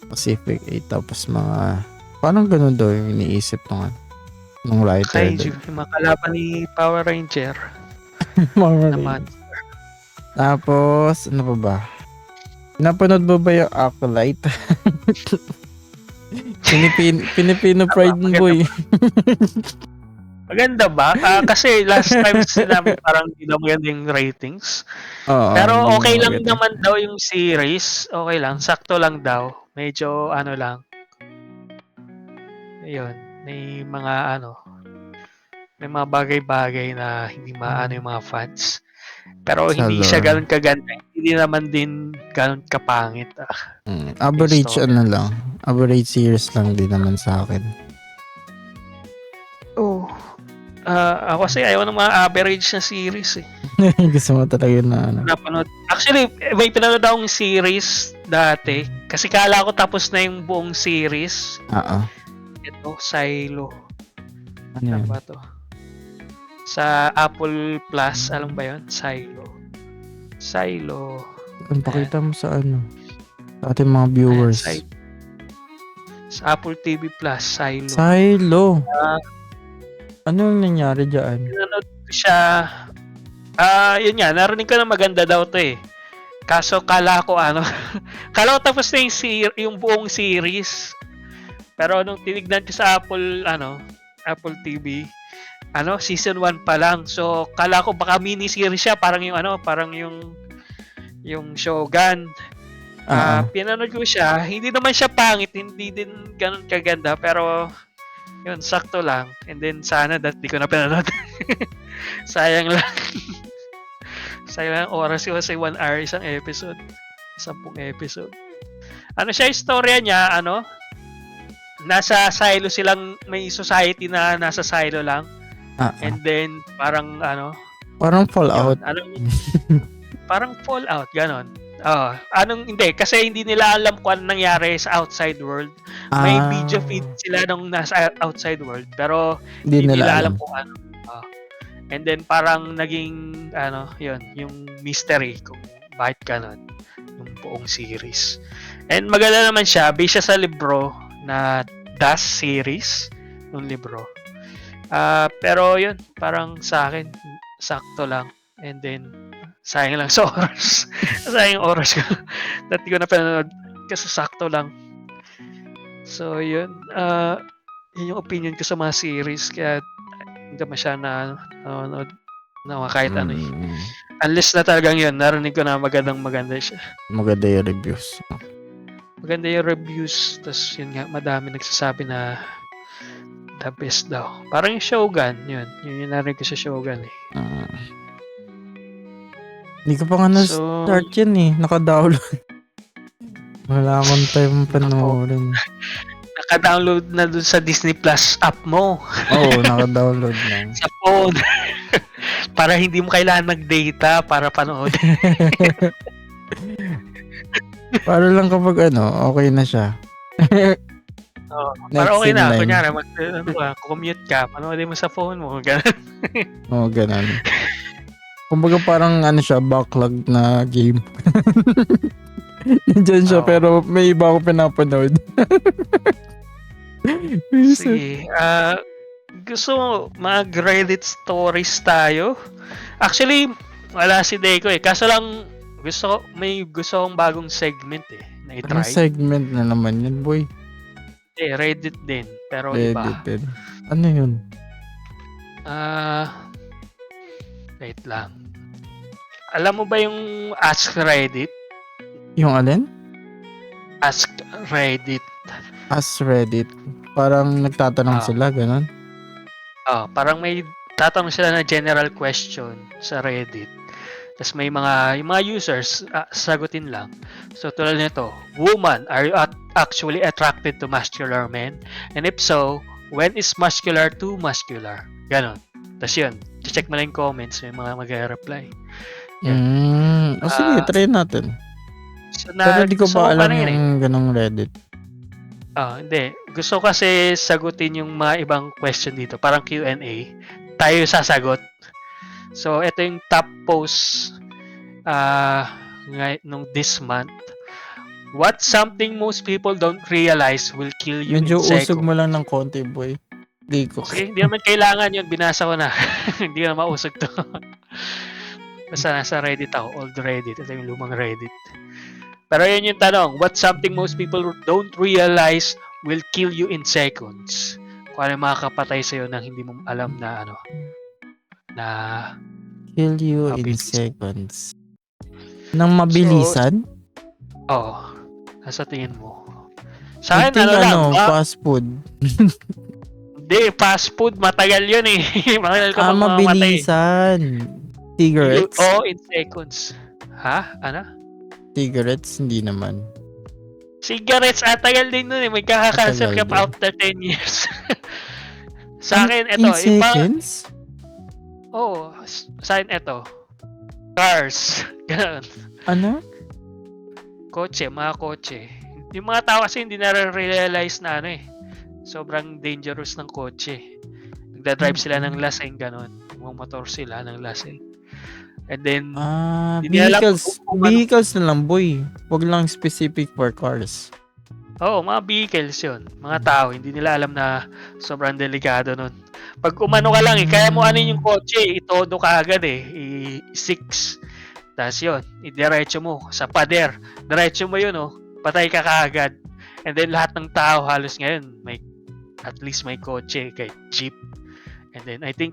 Pacific 8. Tapos mga... Parang ganun daw yung iniisip ng writer. Kaiju. Yung mga kalaban ni Power Ranger. Mga Naman. Tapos, ano pa ba? Napanood mo ba yung Acolyte? Pilipino Pride Maganda Boy. Maganda ba? Kasi last time sinabi parang hindi na maganda yung ratings. Oo, Pero hindi okay na lang maganda. naman daw yung series. Okay lang. Sakto lang daw. Medyo ano lang. Ayun. May mga may mga bagay-bagay na hindi maano yung mga fans. Pero Sa hindi siya lore. ganun kaganda. Hindi naman din ganun kapangit. Average story. ano lang. Average series lang din naman sa akin. Oh. Ako kasi ayaw ng mga average na series eh. Gusto mo talaga na ano. Napanood. Actually, may pinanood akong series dati. Kasi kala ko tapos na yung buong series. Oo. Ito, Silo. Ano Ano yun? ba to? Sa Apple Plus, alam ba yun? Silo. Ang pakita mo sa ano. Sa ating mga viewers. Ayan, sa Apple TV Plus, Silo. Silo. Ano yung nangyari dyan? Pinanood ko siya. Yun nga, narinig ko na maganda daw to eh. Kaso kala ko kala ko tapos na yung buong series. Pero nung tinignan ko sa Apple TV, season 1 pa lang. So kala ko baka mini series siya, parang yung Shogun. Pinanood ko siya, hindi naman siya pangit, hindi din ganun kaganda, pero yun, sakto lang. And then sana di ko na pinanood. Sayang lang. Sayang lang oras kasi 1 hour isang episode. 10 episode. Siya, istorya niya, nasa silo silang, may society na nasa silo lang. And then parang Parang Fallout. parang Fallout, ganon. Hindi, kasi hindi nila alam kung ano nangyari sa outside world. May video feed sila nung nasa outside world, pero hindi nila alam kung ano. And then parang naging, yun, yung mystery kung bakit ganon, yung buong series. And maganda naman siya, based siya sa libro na Das series, yung libro. Pero yun, parang sa akin, sakto lang. And then, sayang lang sa oras. Sayang yung oras ko. Dati ko na pinanood kasi sakto lang. So, yun. Yun yung opinion ko sa mga series. Kaya, hindi naman siya nanonood na kahit ano eh. Unless na talagang yun, narinig ko na maganda siya. Maganda yung reviews. Maganda yung reviews. Tapos, yun nga, madami nagsasabi na the best daw. Parang yung Shogun, yun. Yun yung narinig ko sa Shogun eh. Hindi ko pa nga na-start yan eh. Naka-download. Wala akong time panoorin. Naka-download na dun sa Disney Plus app mo. Oo, naka-download na. Sa phone. Para hindi mo kailangan mag-data para panood. Para lang kapag okay na siya. Para okay na. Next in line. Kunyari, commute ka, panoodin mo sa phone mo. Ganun. Oo, ganun. Kumbaga parang siya, backlog na game. Nandiyan siya, pero may iba ako pinapanood. Sige. Gusto mo mag-Reddit stories tayo? Actually, wala si Deco eh. Kaso lang, gusto kong bagong segment eh, na na Parang i-try. segment na naman yun, boy. Reddit din, pero Reddit iba. din. Ano yun? Wait lang. Alam mo ba yung Ask Reddit? Yung alin? Ask Reddit. Ask Reddit. Parang nagtatanong Ah, sila, ganun. parang may tatanong sila na general question sa Reddit. Tapos may yung mga users, sagutin lang. So tulad nito, woman, are you actually attracted to muscular men? And if so, when is muscular too muscular? Ganon. Tapos yun, check mo lang yung comments, may mga mag-reply. Yan. Sige, try natin. So Pero di ko gusto pa ko alam na yun yung ganong Reddit. Hindi. Gusto ko kasi sagutin yung mga ibang question dito. Parang Q&A. Tayo sasagot. So, ito yung top post nung this month. What's something most people don't realize will kill you Medyo in usog seconds? mo lang ng konti, boy. Di ko. Sige, hindi naman kailangan yun. Binasa ko na. Hindi na mausog to. Basta nasa Reddit ako. Old Reddit. Ito yung lumang Reddit. Pero yun yung tanong. What's something most people don't realize will kill you in seconds? Kung ano yung makakapatay sa'yo nang hindi mo alam na na Kill you in mabilis. seconds. Nang mabilisan? Nasa tingin mo. Sa I akin, think fast food. Hindi, fast food, matagal yun eh. Matagal ka pang mamamatay. Mabilisan. Cigarettes? In seconds. Ha? Ano? Cigarettes, hindi naman. Cigarettes, tagal din nun eh. May kaka-cancer ka pa after 10 years. Sa akin, ito. In seconds? Sa akin, ito. Cars. Ganun. Ano? Mga kotse. Yung mga tao kasi hindi na-realize na sobrang dangerous ng kotse. Nagdadrive sila ng lasing, ganun. Motor sila ng lasing. And then, vehicles na lang, boy. Huwag lang specific for cars. mga vehicles yun. Mga tao, hindi nila alam na sobrang delikado nun. Pag umano ka lang, kaya mo yung kotse, itodo ka agad i-6. Tapos yun, idiretso mo sa pader. Diretso mo yun, patay ka kaagad. And then lahat ng tao halos ngayon, at least may kotse, kahit jeep. And then I think,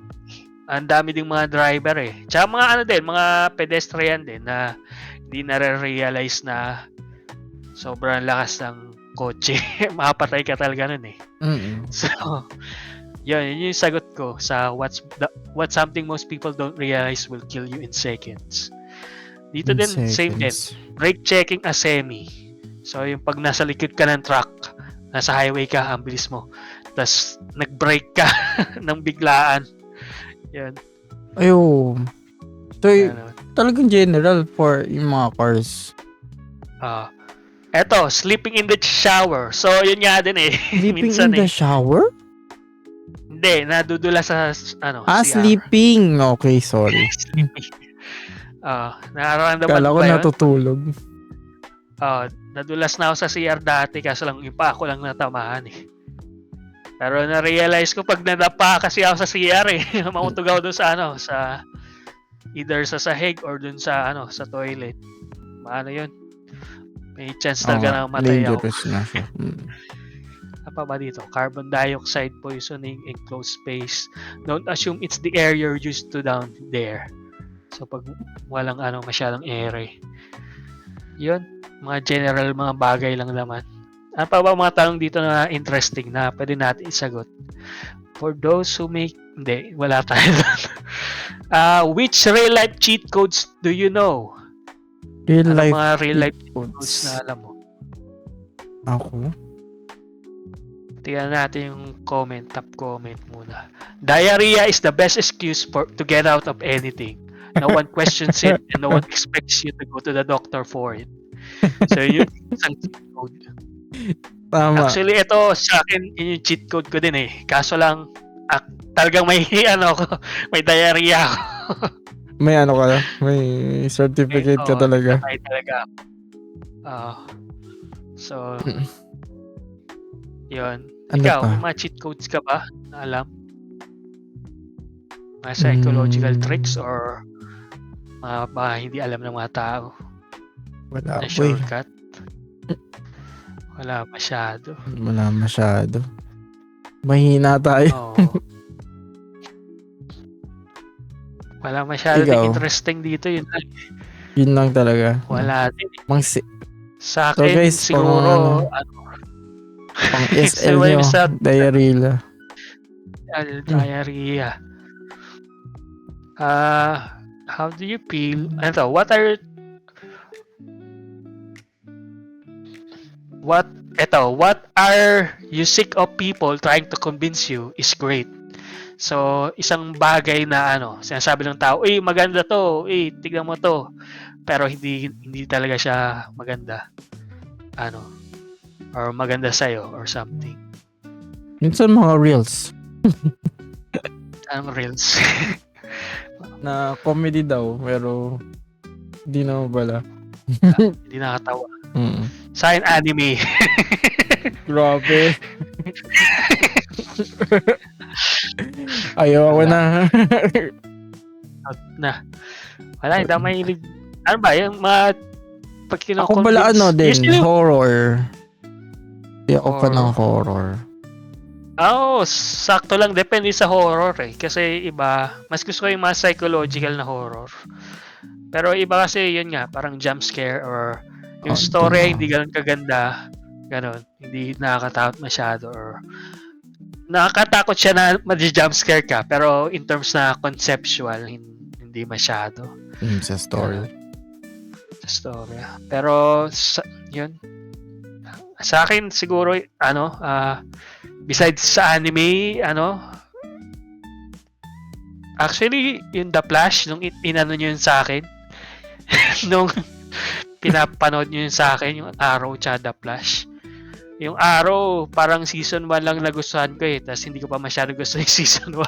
ang dami ding mga driver Tsaka mga mga pedestrian din na hindi na-realize na sobrang lakas ng kotse. Makapatay ka talaga nun So, yun yung sagot ko sa what's something most people don't realize will kill you in seconds. Dito din, same din. Brake checking a semi. So, yung pag nasa likod ka ng truck, nasa highway ka, ang bilis mo. Tapos, nag-brake ka ng biglaan. Yan. Ayo. So, talagang general for yung mga cars. Eto, sleeping in the shower. So, yun nga din Sleeping minsan in the shower? Hindi, nadudula sa CR. Sleeping. Okay, sorry. Sleeping. Nararamdaman Kala ko ba yun? natutulog. Nadulas na ako sa CR dati kaso lang yung pa ako lang natamaan Pero na-realize ko pag nadapa kasi ako sa CR mautog ako doon sa sa either sa sahig or doon sa sa toilet. Yun? May chance talaga na matay ako. Dangerous na siya. Apa ba dito? Carbon dioxide poisoning in closed space. Don't assume it's the air you're used to down there. So pag walang masyadong air Yun, mga general mga bagay lang naman. Ano pa ba mga tanong dito na interesting na pwede natin isagot? For those who make... Hindi, wala tayo doon. Which real-life cheat codes do you know? Mga real-life cheat codes na alam mo? Ako? Tingnan natin yung top comment muna. Diarrhea is the best excuse to get out of anything. No one questions it and no one expects you to go to the doctor for it. So, yun yung isang cheat code. Tama. Actually, ito sa akin, yun yung cheat code ko din Kaso lang, talagang may, may diarrhea ako. May ka? May certificate ka talaga. May talaga. So, yun. Ikaw, may mga cheat codes ka ba na alam? Mga psychological tricks or mga hindi alam ng mga tao? Wala, na shortcut? Wala masyado. Wala masyado. Mahina tayo. Oo. Wala masyado Ikaw? ding interesting dito, yun lang. Yun lang talaga. Wala din. Sa So akin, guys, siguro, pang SL survive nyo, sa diarrhea. diarrhea. How do you feel? What are you sick of people trying to convince you is great. So, isang bagay na sinasabi ng tao, maganda to, tignan mo to. Pero hindi talaga siya maganda. Or maganda sa'yo or something. Minsan mga reels. Anong reels? Na comedy daw, pero hindi na pala. Hindi nakatawa. Mm. Sa akin, anime. Grabe. Ayaw ako na. Wala, hindi ako mahilig. Ano ba, yung mga pag Ako pala din, usually, horror. Hindi ako pa ng horror. sakto lang. Depende sa horror eh. Kasi iba, mas gusto ko yung mga psychological na horror. Pero iba kasi yun nga, parang jump scare or yung story ay hindi ganun kaganda. Ganun. Hindi nakakatakot masyado or nakakatakot siya na ma-jump scare ka. Pero in terms na conceptual, hindi masyado. Sa story. Sa story. Pero yun. Sa akin siguro besides sa anime, actually yung The Flash nung inano niyo yun sa akin nung pinapanood niyo yun sa akin yung Arrow tsaka The Flash. Yung Arrow parang season 1 lang nagustuhan ko tapos hindi ko pa masyado gusto yung season 1.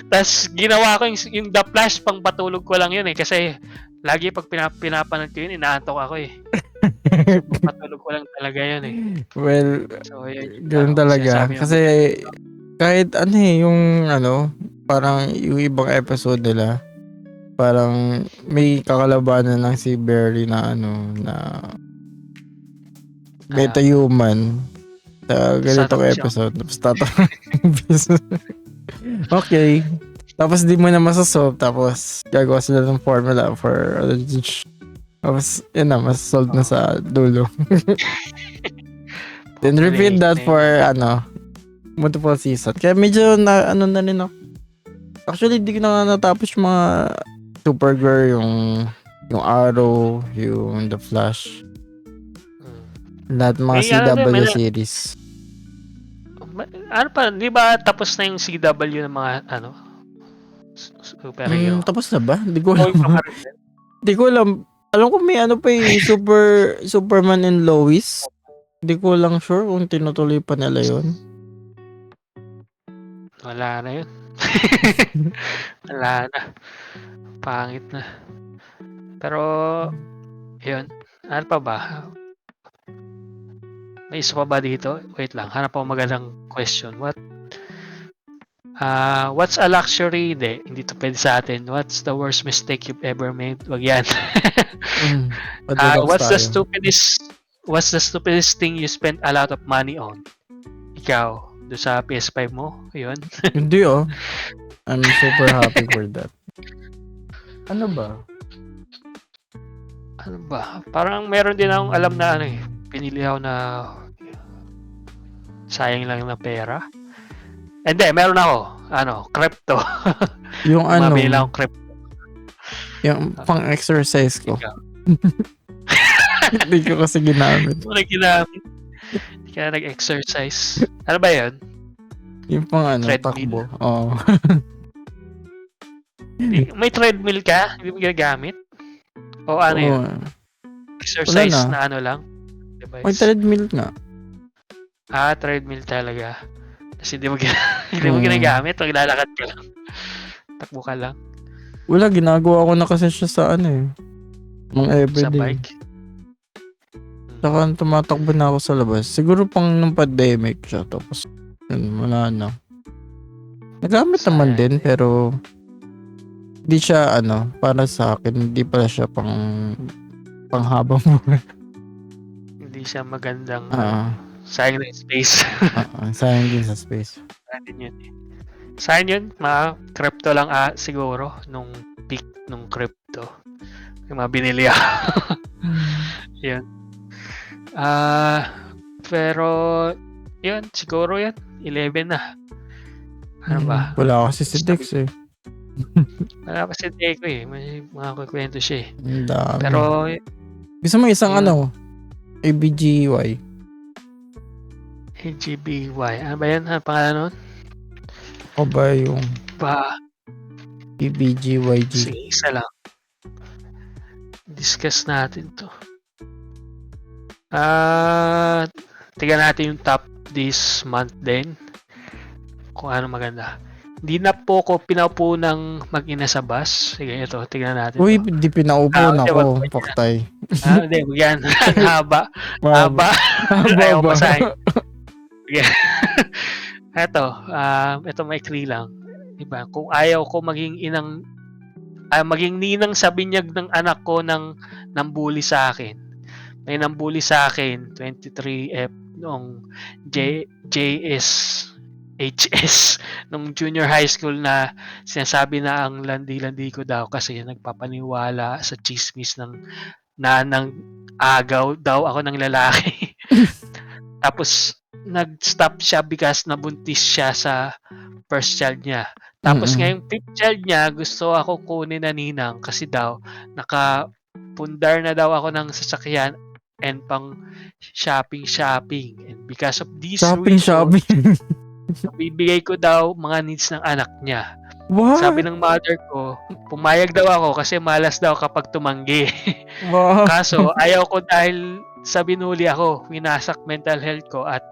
Tapos ginawa ko yung The Flash pang patulog ko lang yun kasi lagi pag pinapanood ko yun inaantok ako patulog ko lang talaga yun Well, so yun ganun talaga. Kasi kahit yung parang yung ibang episode nila, parang may kakalabanan ng si Barry na na meta-human sa ganitong episode. Tapos okay. Tapos di mo na masasolve. Tapos gagawa sila ng formula for tapos yun na, masasolve na sa dulo. Then repeat that for multiple season. Kaya medyo na rin ako. Actually, di ko na natapos yung mga Supergirl, yung Arrow, yung The Flash. Lahat mga CW series. Di ba tapos na yung CW ng mga superhero? Tapos na ba? Di ko alam. Di ko alam. Alam ko may pa Superman and Lois. Di ko lang sure kung tinutuloy pa nila yun. Wala na yun. Wala na. Pangit na. Pero, yun. Ano pa ba? May isa pa ba dito? Wait lang. Hanap ako magandang question. What's a luxury? Hindi to pwede sa atin. What's the worst mistake you've ever made? Wag yan. What's the stupidest thing you spent a lot of money on? Ikaw, do sa PS5 mo? Yun. Hindi I'm super happy for that. Ano ba? Parang meron din akong alam na pinili ako na sayang lang na pera. Hindi, meron ako. Crypto. Yung mabili lang akong crypto. Yung pang-exercise ko. Hindi ko kasi ginamit. Hindi ka nag-exercise. Ano ba yun? Yung pang treadmill. Takbo. Oo. May treadmill ka? Hindi mo ginagamit? O yun? Exercise na lang? Device. May treadmill nga. Treadmill talaga. Kasi hindi mo ginagamit. Maglalakad ka lang. Takbo ka lang. Wala, ginagawa ko na kasi siya sa mga everyday. Sa bike? Saka tumatakbo na ako sa labas. Siguro pang nung pandemic siya. Tapos, wala na. Nagamit naman din, pero hindi siya para sa akin, hindi pala siya panghabang buhay. hindi siya magandang Oo. sayang na yung space. Sayang din sa space. Natin yun eh. Sa akin yun, mga crypto lang siguro nung peak nung crypto. Yung mga binili ako. Yun. Pero yun, siguro yan. 11 na. Ano ba? Wala kasi si Dex eh. Wala pa si Deco eh. May mga kukwento siya eh. Ang dami. Pero, gusto mo isang yun. ABGY. AGBY. Ano ba yan? Ano pangalan nun? O ba yung ABGYG? Sige, isa lang. Discuss natin to. Tingnan natin yung top this month din. Kung ano maganda. Hindi na po ko pinaupo ng mag-ina sa bus. Sige, ito. Tingnan natin. Uy, di pinaupo na ko. Paktay. Hindi, yan. Haba. Ayaw ko basahin. Ito maikli lang. Diba? Kung ayaw ko maging ninang sa binyag ng anak ko ng bully sa akin. May nambully sa akin 23F noong HS nung junior high school na sinasabi na ang landi-landi ko daw kasi nagpapaniwala sa chismis ng agaw daw ako ng lalaki. Tapos nag-stop siya because nabuntis siya sa first child niya. Tapos ngayong fifth child niya, gusto ako kunin na ninang kasi daw nakapundar na daw ako ng sasakyan and pang shopping. And because of these reasons, bibigay ko daw mga needs ng anak niya. What? Sabi ng mother ko, pumayag daw ako kasi malas daw kapag tumanggi. Wow. Kaso ayaw ko dahil sa binuli ako, winasak mental health ko at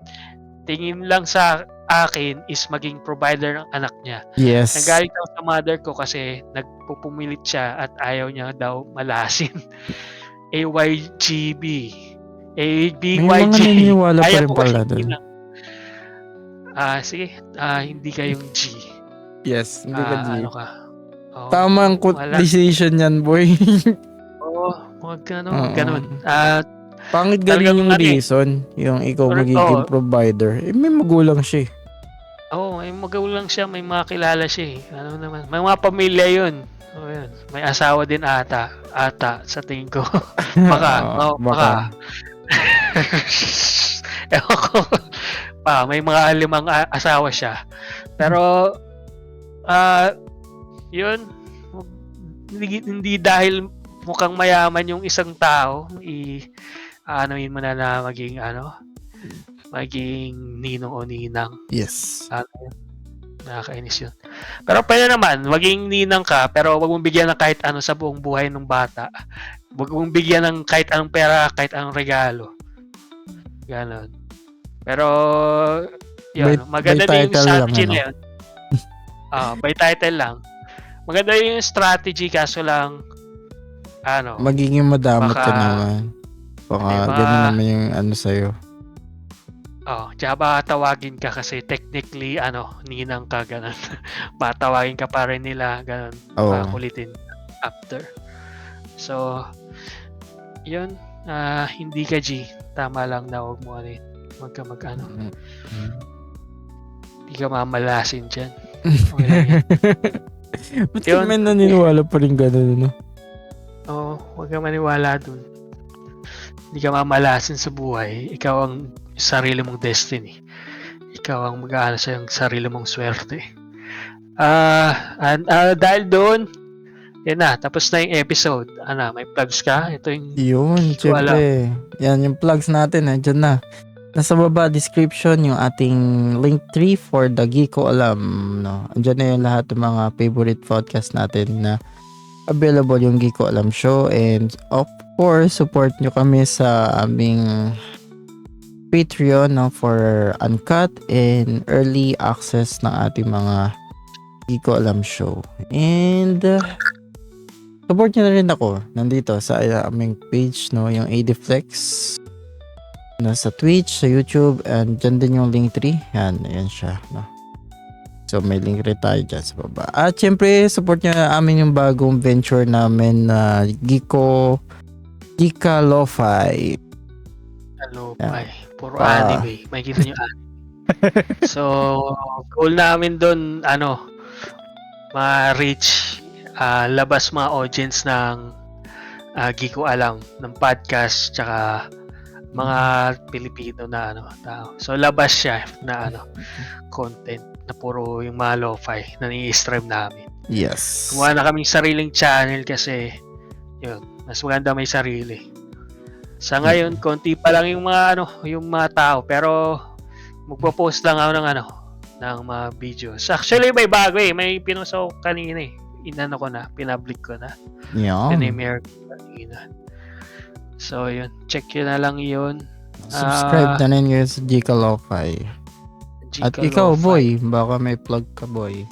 tingin lang sa akin is maging provider ng anak niya. Yes. Nagalit daw sa mother ko kasi nagpupumilit siya at ayaw niya daw malasin. AYGB. May mga naniniwala pa rin pala doon. Sige, hindi kayong G. Yes, hindi ka G. Ano ka? Tamang decision yan, boy. Huwag ganun. Pangit galing yung reason, yung ikaw magiging provider. May magulang siya. May magulang siya, may mga kilala siya eh. Ano naman, may mga pamilya yun. Yun. May asawa din ata sa tingin ko. Baka. Ewan ko. May mga 5 asawa siya. Pero yun, hindi dahil mukhang mayaman yung isang tao, yun mo na maging ninong o ninang. Yes. Nakakainis yun. Pero pwede naman, maging ninang ka, pero wag mong bigyan ng kahit ano sa buong buhay ng bata. Wag mong bigyan ng kahit anong pera, kahit anong regalo. Ganon. Pero, yun, maganda din yung strategy na yun. By title lang. Maganda yung strategy, kaso lang, magiging madamot ka naman. Baka ganun naman yung sa'yo. Tsaka tawagin ka kasi technically, ninang ka, ganun. Patawagin ka pa rin nila, ganun. Kulitin after. So, yun, hindi ka G. Tama lang na huwag mo huwag ka hindi ka mamalasin dyan. Okay lang yan. Ba't ka may naniniwala pa rin ganun, no? Huwag ka maniwala dun. Hindi ka mamalasin sa buhay. Ikaw ang sarili mong destiny. Ikaw ang mag-aano sa yung sarili mong swerte. Dahil doon, yan na, tapos na yung episode. May plugs ka? Ito yung... Yun, syempre. Yan yung plugs natin. Diyan na. Nasa baba description yung ating Linktree for the Geeko Alam. No? Andiyan na yung lahat ng mga favorite podcast natin na available yung Geeko Alam Show. And of course, support nyo kami sa aming Patreon for uncut and early access ng ating mga Geeko Alam Show. And support nyo na rin ako nandito sa aming page, yung ADFlex, sa Twitch, sa YouTube, and dyan din yung Linktree. Yan siya. No? So may Linktree tayo dyan sa baba. At syempre, support nyo amin yung bagong venture namin na Geeka Lo-Fi. Alopay. Puro Pa- anime. Makikita nyo anime. So, goal namin doon, ma-reach, labas mga audience ng Giko Alam, ng podcast, tsaka mga Pilipino na tao. So, labas siya na content na puro yung mga lo-fi na ni-stream namin. Yes. Kumuha na kaming sariling channel kasi yun, mas maganda may sarili. Sa ngayon, konti pa lang yung mga yung mga tao, pero magpo-post lang ako ng mga videos. Actually, may bago may pinost ako kanina pinablic ko na. Yan. Pinamere ko kanina. So, yun. Check yun na lang yun. Subscribe na rin kayo sa Gika Lo-Fi. At ikaw, boy, baka may plug ka, boy.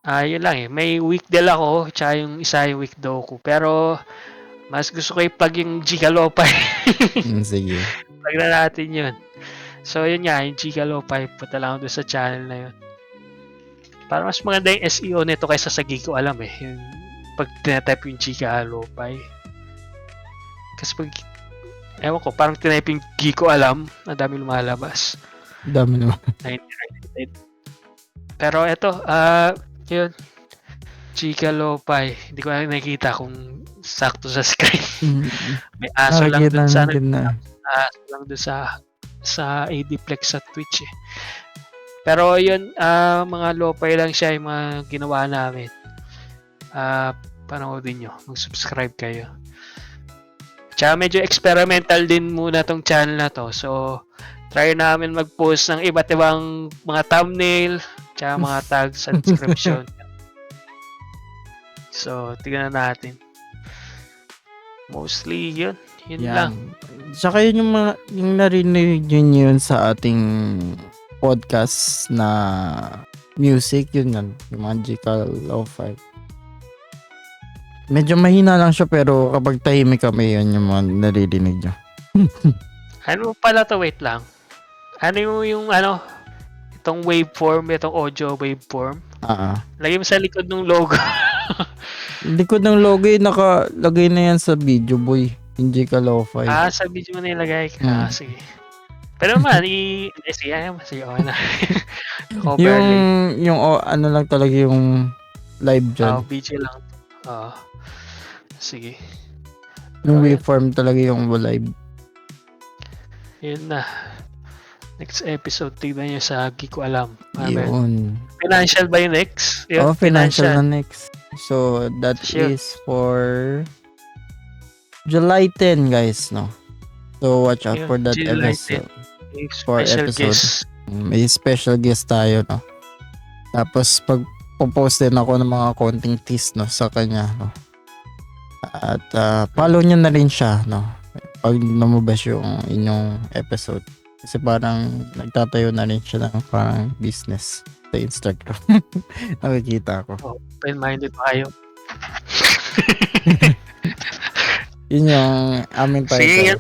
Yun lang may weekday ako, tsaka yung isa yung weekdaw ko. Pero, mas gusto ko i-plug yung Gika Lo-Fi. Sige. Plug na natin yun. So, yun nga, yung Gika Lo-Fi, punta lang doon sa channel na yun. Para mas maganda yung SEO nito kaysa sa Giko Alam Yung pag tinatype yung Gika Lo-Fi. Kasi pag, ewan ko, parang tinatype yung Giko Alam, ang dami lumalabas. Dami naman. Pero eto, yun, Gika Lo-Fi. Hindi ko na nakikita kung sakto sa screen. May aso lang dun sa aso lang dun sa ADPlex sa Twitch Pero yun, mga lo-fi lang siya yung mga ginawa namin. Panoodin nyo, mag-subscribe kayo. Tsaka medyo experimental din muna tong channel na to. So, try namin mag-post ng iba't ibang mga thumbnail, tsaka mga tags sa description. So, tignan natin. Mostly yun. Yun lang. Tsaka yun yung narinig yun sa ating podcast na music, yun yung Magical Lo-Fi. Medyo mahina lang siya pero kapag tahimik kami yun yung mga naririnig nyo. Ano pala to? Wait lang. Ano yung itong waveform, itong audio waveform? Lagay mo sa likod ng logo. Likod ng logo nakalagay na yan sa video, boy. Hindi ka Lo-Fi. Sa video mo nilagay. Sige. Pero man, sige, okay na. yung ano lang talaga yung live dyan. Video lang. Sige. Yung waveform talaga yung live. Yun na. Next episode, tignan nyo sa Giko Alam. Yun. Financial ba yung next? Yun, financial na next. So, that is for July 10, guys, no? So, watch out for that July episode. 10. Special guest. May special guest tayo, no? Tapos, pag-post din ako ng mga konting tease, no? Sa kanya, no? At, follow nyo na rin siya, no? Pag lumabas yung inyong episode. Kasi parang nagtatayo na rin siya ng parang business sa Instagram. Nakikita ko. Open-minded pa kayo. Yun yung aming title. Sige,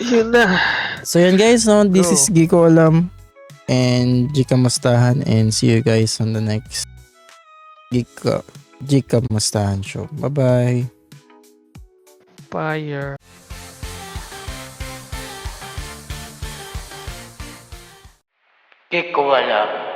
yun na. So yan guys, no? This is Giko Alam and Gika Mustahan, and see you guys on the next Gika Mustahan show. Bye-bye. Fire. Giko Alam.